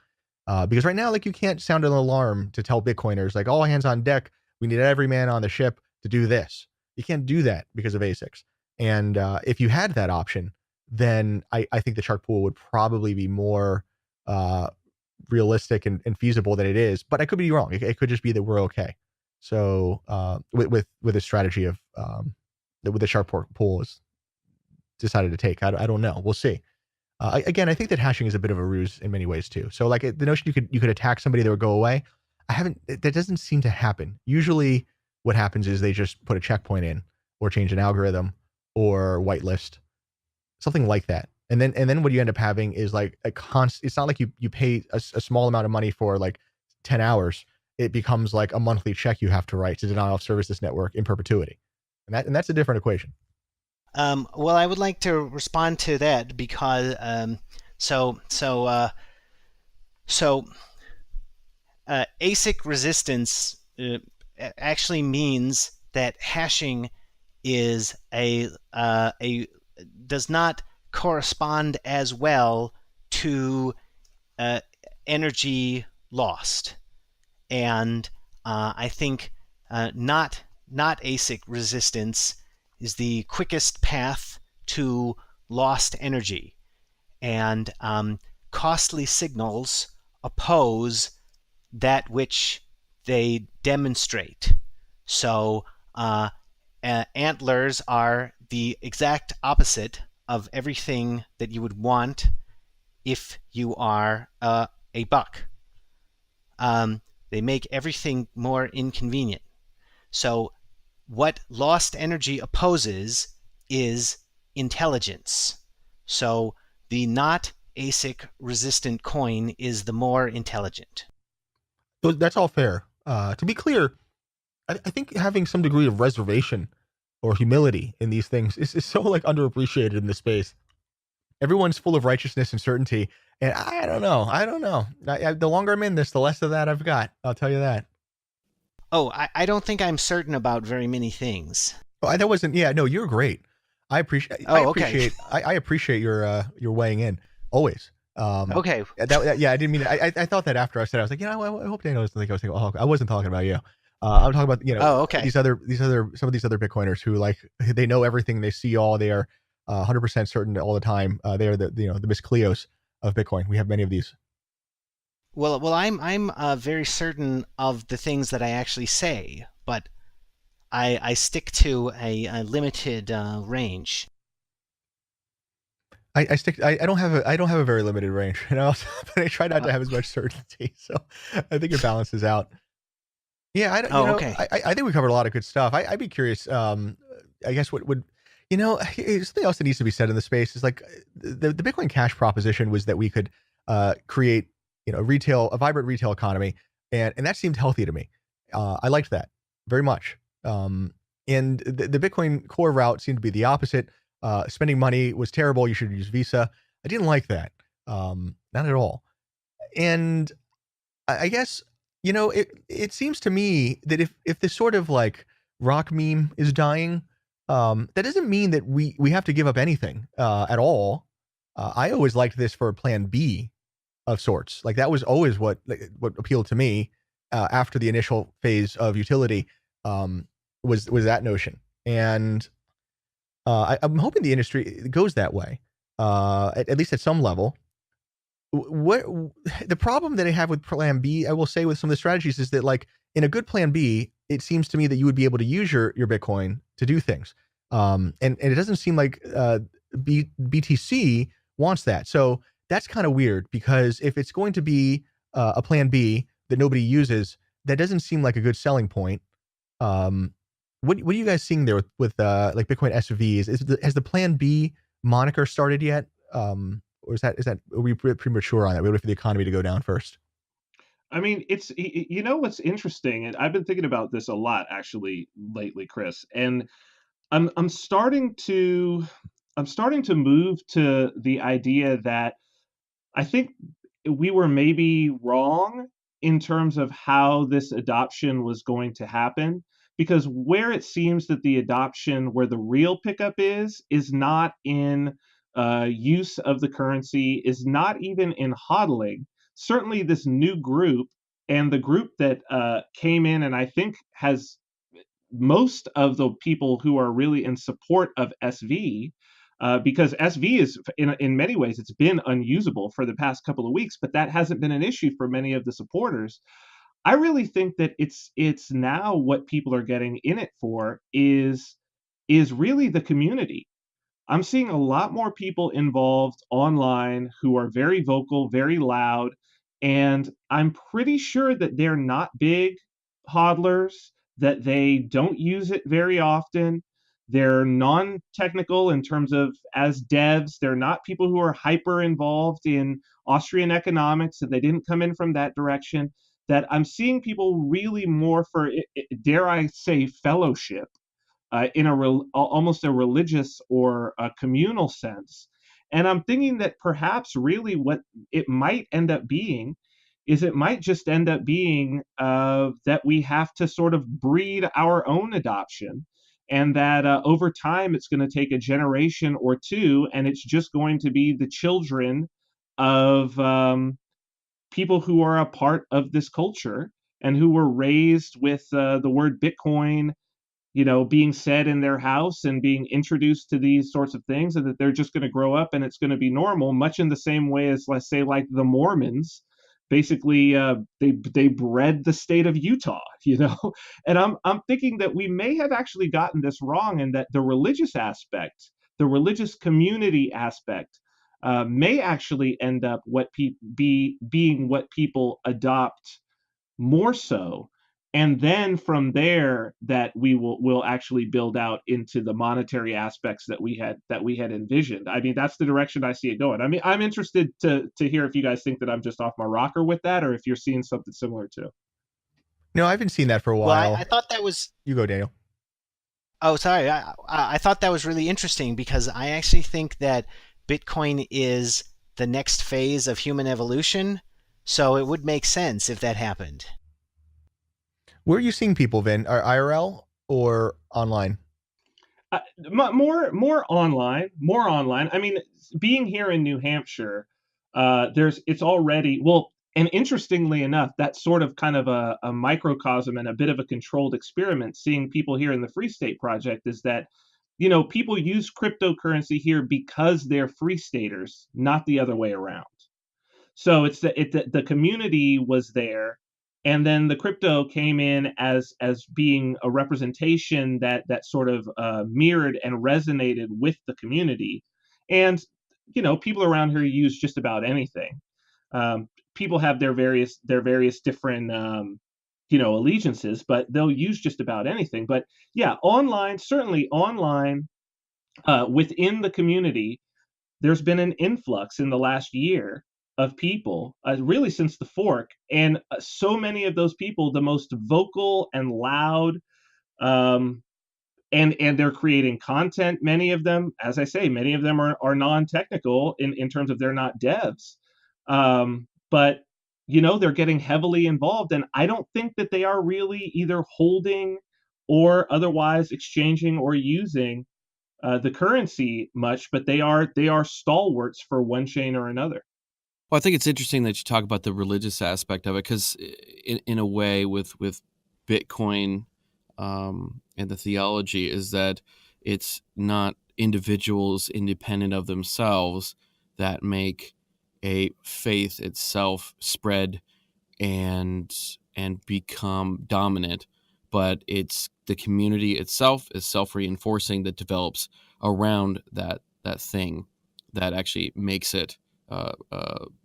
Because right now, like, you can't sound an alarm to tell Bitcoiners, like, all hands on deck, we need every man on the ship to do this. You can't do that because of ASICs. And if you had that option, then I think the shark pool would probably be more realistic and feasible than it is. But I could be wrong. It could just be that we're okay. So with a strategy of with the shark pool is decided to take, I don't know. We'll see. Again, I think that hashing is a bit of a ruse in many ways too. So like the notion you could attack somebody that would go away, that doesn't seem to happen. Usually what happens is they just put a checkpoint in or change an algorithm or whitelist, something like that. And then what you end up having is like a constant. It's not like you pay a small amount of money for like 10 hours. It becomes like a monthly check you have to write to denial of service this network in perpetuity. And that's a different equation. Well, I would like to respond to that because ASIC resistance actually means that hashing is does not correspond as well to energy lost, and I think not ASIC resistance is the quickest path to lost energy, and costly signals oppose that which they demonstrate. So antlers are the exact opposite of everything that you would want if you are a buck. They make everything more inconvenient. So what lost energy opposes is intelligence. So the not ASIC resistant coin is the more intelligent. So that's all fair. To be clear, I think having some degree of reservation or humility in these things is so like underappreciated in this space. Everyone's full of righteousness and certainty, and I don't know. The longer I'm in this, the less of that I've got. I'll tell you that. Oh, I don't think I'm certain about very many things. Oh, that wasn't. Yeah, no, you're great. I appreciate. Oh, okay. I appreciate your weighing in always. Okay. Yeah, I didn't mean it. I thought that after I said it, I was like, I hope Daniel doesn't think I was thinking. Oh, I wasn't talking about you. I'm talking about Oh, okay. some of these other Bitcoiners who like they know everything, they see all, they are 100% certain all the time. They are the Miss Cleos of Bitcoin. We have many of these. Well, I'm very certain of the things that I actually say, but I stick to a limited range. I stick. I don't have a very limited range, but I try not to have as much certainty. So I think it balances out. Yeah, I don't. Okay. I think we covered a lot of good stuff. I'd be curious. I guess what would something else that needs to be said in the space is like the Bitcoin Cash proposition was that we could create a vibrant retail economy, and that seemed healthy to me. I liked that very much. And the Bitcoin Core route seemed to be the opposite. Spending money was terrible. You should use Visa. I didn't like that. Not at all. And I guess it seems to me that if this sort of like rock meme is dying, that doesn't mean that we have to give up anything at all. I always liked this for plan B of sorts. Like that was always what appealed to me after the initial phase of utility was that notion. And I'm hoping the industry goes that way, at least at some level. What the problem that I have with plan B, I will say, with some of the strategies is that like in a good plan B, it seems to me that you would be able to use your Bitcoin to do things. And it doesn't seem like BTC wants that. So that's kind of weird, because if it's going to be a plan B that nobody uses, that doesn't seem like a good selling point. What are you guys seeing there with like Bitcoin SVs? Has the plan B moniker started yet? Or is that are we premature on that? We wait for the economy to go down first. I mean, it's what's interesting, and I've been thinking about this a lot actually lately, Chris, and I'm starting to move to the idea that I think we were maybe wrong in terms of how this adoption was going to happen, because where it seems that the adoption, where the real pickup is not in use of the currency, is not even in hodling. Certainly, this new group, and the group that came in and I think has most of the people who are really in support of SV, because SV is in many ways it's been unusable for the past couple of weeks, but that hasn't been an issue for many of the supporters. I really think that it's now what people are getting in it for is really the community. I'm seeing a lot more people involved online who are very vocal, very loud, and I'm pretty sure that they're not big hodlers, that they don't use it very often. They're non-technical in terms of as devs. They're not people who are hyper involved in Austrian economics, and they didn't come in from that direction. That I'm seeing people really more for, dare I say, fellowship, in almost a religious or a communal sense. And I'm thinking that perhaps really what it might end up being is it might just end up being that we have to sort of breed our own adoption, and that over time it's going to take a generation or two, and it's just going to be the children of people who are a part of this culture and who were raised with the word Bitcoin, being said in their house and being introduced to these sorts of things, and that they're just going to grow up and it's going to be normal, much in the same way as, let's say, like the Mormons. Basically, they bred the state of Utah. And I'm thinking that we may have actually gotten this wrong, and that the religious aspect, the religious community aspect, may actually end up being what people adopt more so, and then from there that will actually build out into the monetary aspects that we had envisioned. I mean, that's the direction I see it going. I mean, I'm interested to hear if you guys think that I'm just off my rocker with that, or if you're seeing something similar too. No, I've been seeing that for a Well, while. I thought that was. You go, Daniel. Oh, sorry. I thought that was really interesting because I actually think that Bitcoin is the next phase of human evolution. So it would make sense if that happened. Where are you seeing people, Vin? Are IRL or online? More online, more online. I mean, being here in New Hampshire, it's already well. And interestingly enough, that's sort of kind of a microcosm and a bit of a controlled experiment. Seeing people here in the Free State Project is that, people use cryptocurrency here because they're free staters, not the other way around. So the community was there, and then the crypto came in as being a representation that sort of mirrored and resonated with the community. And people around here use just about anything. People have their various different allegiances, but they'll use just about anything. But yeah, online, certainly online, within the community, there's been an influx in the last year of people, really since the fork, and so many of those people, the most vocal and loud, um, and they're creating content. Many of them, as I say, many of them are non-technical in terms of they're not devs, but they're getting heavily involved, and I don't think that they are really either holding or otherwise exchanging or using the currency much, but they are stalwarts for one chain or another. Well, I think it's interesting that you talk about the religious aspect of it, because in a way with Bitcoin and the theology is that it's not individuals independent of themselves that make a faith itself spread and become dominant, but it's the community itself is self-reinforcing that develops around that thing that actually makes it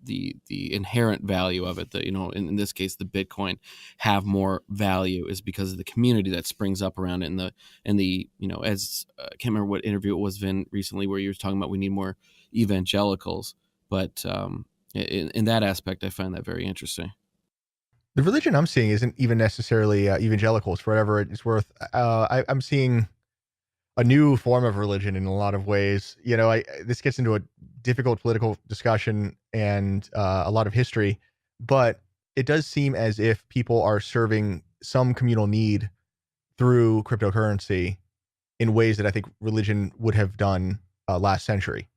the inherent value of it, that in this case the Bitcoin have more value, is because of the community that springs up around it, and the as I can't remember what interview it was, Vin, recently, where you were talking about we need more evangelicals, but in that aspect I find that very interesting. The religion I'm seeing isn't even necessarily evangelicals, for whatever it's worth. I'm seeing a new form of religion in a lot of ways. This gets into a difficult political discussion and a lot of history, but it does seem as if people are serving some communal need through cryptocurrency in ways that I think religion would have done last century.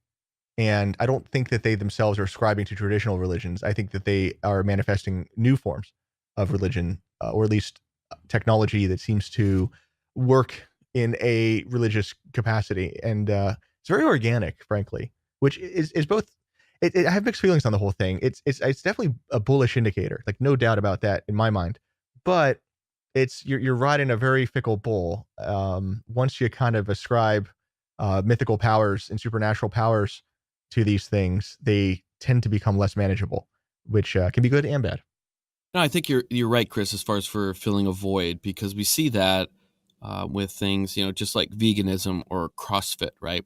And I don't think that they themselves are ascribing to traditional religions. I think that they are manifesting new forms of religion, or at least technology that seems to work in a religious capacity. And it's very organic, frankly, which is both. I have mixed feelings on the whole thing. It's definitely a bullish indicator, like no doubt about that in my mind. But you're riding a very fickle bull. Once you kind of ascribe mythical powers and supernatural powers to these things, they tend to become less manageable, which can be good and bad. No, I think you're right, Chris, as far as for filling a void, because we see that with things, just like veganism or CrossFit, right?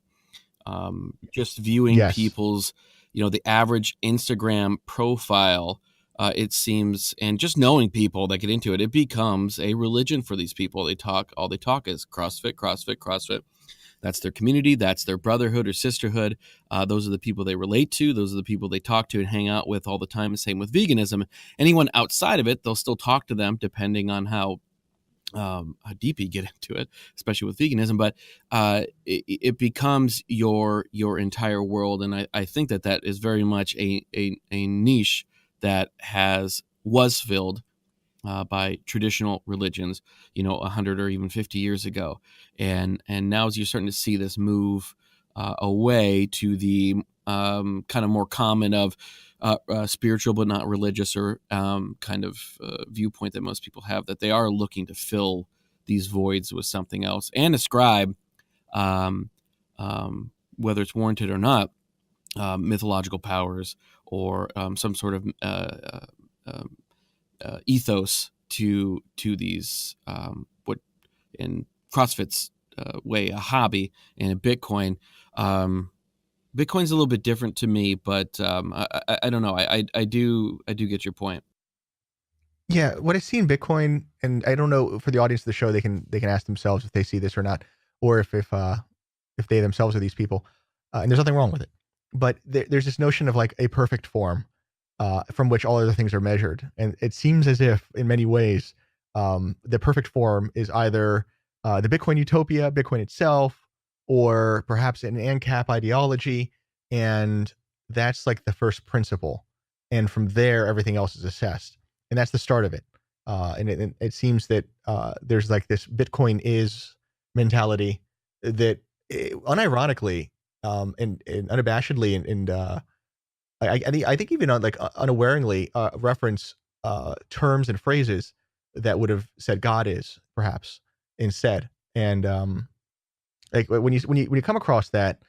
Just viewing Yes. people's, the average Instagram profile, it seems, and just knowing people that get into it, it becomes a religion for these people. All they talk is CrossFit, CrossFit, CrossFit. That's their community. That's their brotherhood or sisterhood. Those are the people they relate to. Those are the people they talk to and hang out with all the time. The same with veganism. Anyone outside of it, they'll still talk to them depending on how deep you get into it, especially with veganism. But it becomes your entire world. And I think that is very much a niche that was filled by traditional religions, 100 or even 50 years ago. And now as you're starting to see this move away to the kind of more common of spiritual but not religious, or kind of viewpoint that most people have, that they are looking to fill these voids with something else and ascribe, whether it's warranted or not, mythological powers or some sort of ethos to these what in CrossFit's way a hobby, and in Bitcoin. Bitcoin's a little bit different to me, but I don't know. I do get your point. Yeah, what I see in Bitcoin, and I don't know for the audience of the show, they can ask themselves if they see this or not, or if they themselves are these people, and there's nothing wrong with it. But there's this notion of like a perfect form, from which all other things are measured, and it seems as if in many ways, the perfect form is either the Bitcoin utopia, Bitcoin itself, or perhaps an ANCAP ideology, and that's like the first principle, and from there everything else is assessed. And that's the start of it. And it seems that there's like this Bitcoin is mentality that, unironically, and unabashedly, and I think even like unawareingly, reference terms and phrases that would have said God is perhaps instead. And like when you come across that,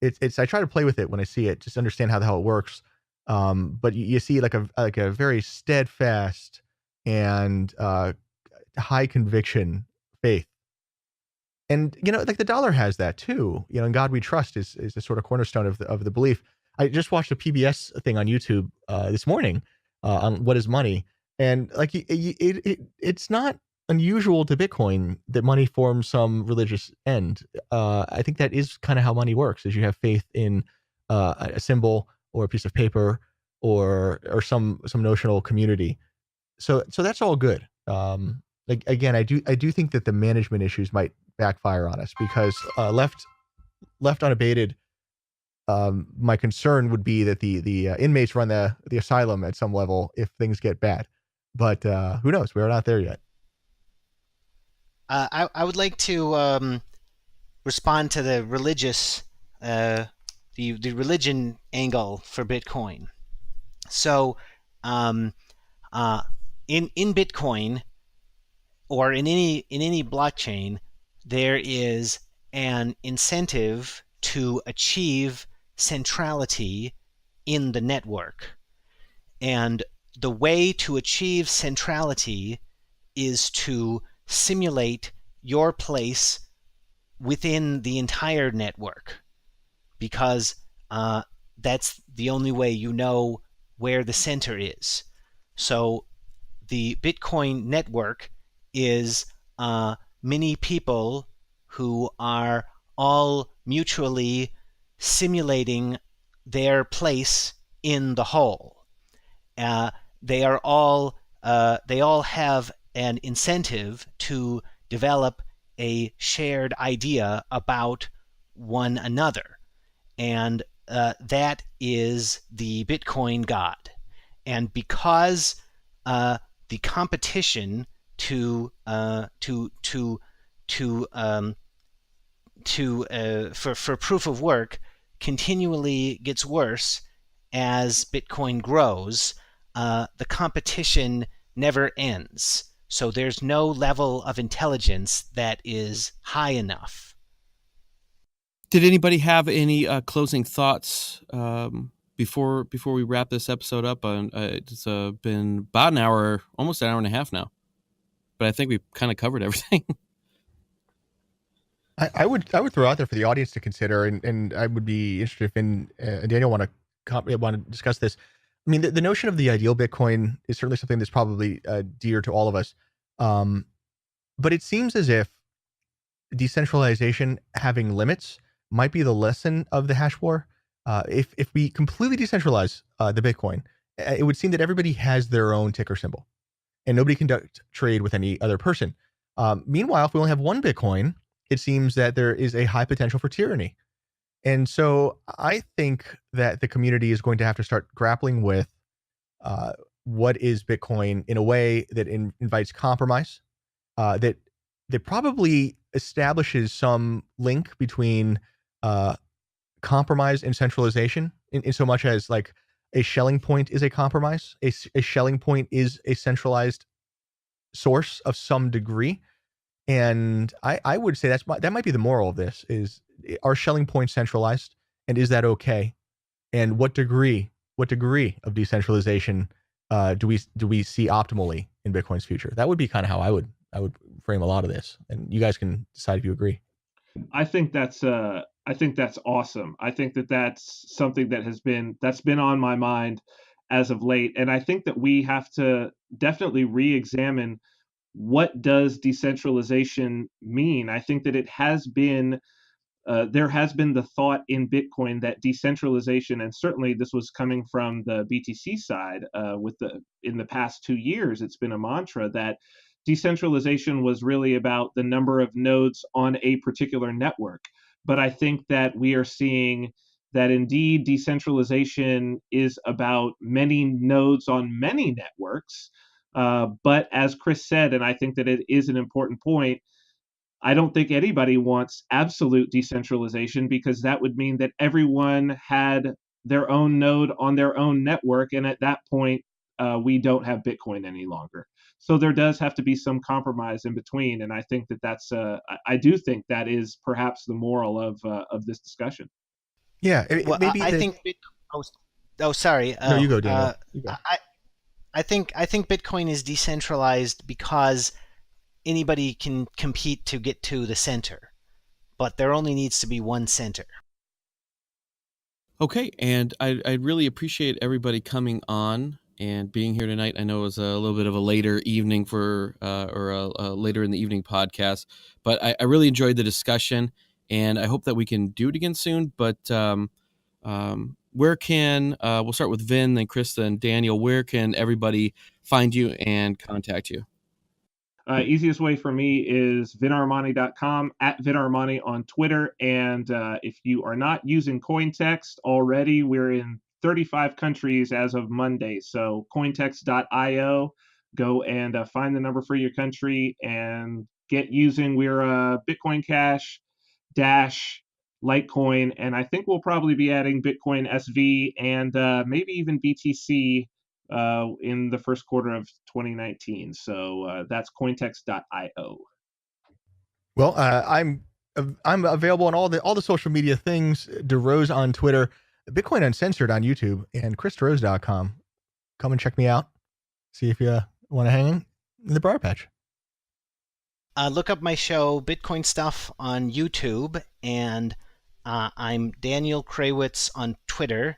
it's I try to play with it when I see it, just understand how the hell it works. But you see like a very steadfast and high conviction faith. And like the dollar has that too. In God we trust is a sort of cornerstone of the belief. I just watched a PBS thing on YouTube this morning on what is money, and like it's not unusual to Bitcoin that money forms some religious end. I think that is kind of how money works: is you have faith in a symbol or a piece of paper or some notional community. So that's all good. Like again, I do think that the management issues might backfire on us because left unabated, my concern would be that the inmates run the asylum at some level if things get bad. But who knows? We're not there yet. I would like to respond to the religious, the religion angle for Bitcoin. So, in Bitcoin or in any blockchain, there is an incentive to achieve centrality in the network, and the way to achieve centrality is to simulate your place within the entire network, because that's the only way you know where the center is. So the Bitcoin network is many people who are all mutually simulating their place in the whole. They all have an incentive to develop a shared idea about one another, and that is the Bitcoin God. And because the competition for proof of work continually gets worse as Bitcoin grows, the competition never ends. So there's no level of intelligence that is high enough. Did anybody have any closing thoughts before we wrap this episode up? It's been about an hour, almost an hour and a half now, but I think we've kind of covered everything. I would throw out there for the audience to consider, and I would be interested if Daniel want to discuss this. I mean, the notion of the ideal Bitcoin is certainly something that's probably dear to all of us. But it seems as if decentralization having limits might be the lesson of the hash war. If we completely decentralize the Bitcoin, it would seem that everybody has their own ticker symbol, and nobody can conduct trade with any other person. Meanwhile, if we only have one Bitcoin, it seems that there is a high potential for tyranny. And so I think that the community is going to have to start grappling with what is Bitcoin in a way that invites compromise, that probably establishes some link between compromise and centralization, in so much as like a Schelling point is a compromise. A Schelling point is a centralized source of some degree. And I would say that might be the moral of this: is, are Schelling points centralized, and is that okay? And what degree of decentralization do we see optimally in Bitcoin's future? That would be kind of how I would frame a lot of this, and you guys can decide if you agree. I think that's awesome. I think that that's something that's been on my mind as of late, and I think that we have to definitely re-examine what does decentralization mean. I think that it has been there has been the thought in Bitcoin that decentralization, and certainly this was coming from the BTC side, in the past 2 years, it's been a mantra that decentralization was really about the number of nodes on a particular network. But I think that we are seeing that indeed decentralization is about many nodes on many networks. But as Chris said, and I think that it is an important point, I don't think anybody wants absolute decentralization, because that would mean that everyone had their own node on their own network. And at that point, we don't have Bitcoin any longer. So there does have to be some compromise in between. And I think that I do think that is perhaps the moral of this discussion. Yeah, Well, maybe I think. Sorry. No, you go, Daniel. You go. I think Bitcoin is decentralized because anybody can compete to get to the center, but there only needs to be one center. Okay, and I really appreciate everybody coming on and being here tonight. I know it was a little bit of a later evening or a later in the evening podcast, but I really enjoyed the discussion, and I hope that we can do it again soon. But where can we'll start with Vin, then Krista and Daniel. Where can everybody find you and contact you? Easiest way for me is vinarmani.com, at vinarmani on Twitter. And if you are not using Cointext already, we're in 35 countries as of Monday. So cointext.io, go and find the number for your country and get using. We're Bitcoin Cash, Dash, Litecoin, and I think we'll probably be adding Bitcoin SV and maybe even BTC in the first quarter of 2019. So that's cointext.io. Well, I'm available on all the social media things. Derose on Twitter, Bitcoin Uncensored on YouTube, and chrisderose.com. Come and check me out. See if you want to hang in the briar patch. Look up my show, Bitcoin Stuff, on YouTube, and I'm Daniel Krawisz on Twitter.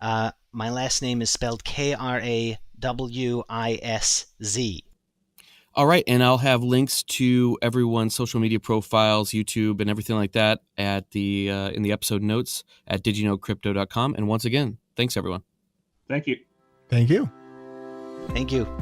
My last name is spelled Krawizz. All right, and I'll have links to everyone's social media profiles, YouTube, and everything like that at the in the episode notes at digiknowcrypto.com. And once again, thanks everyone. Thank you. Thank you. Thank you.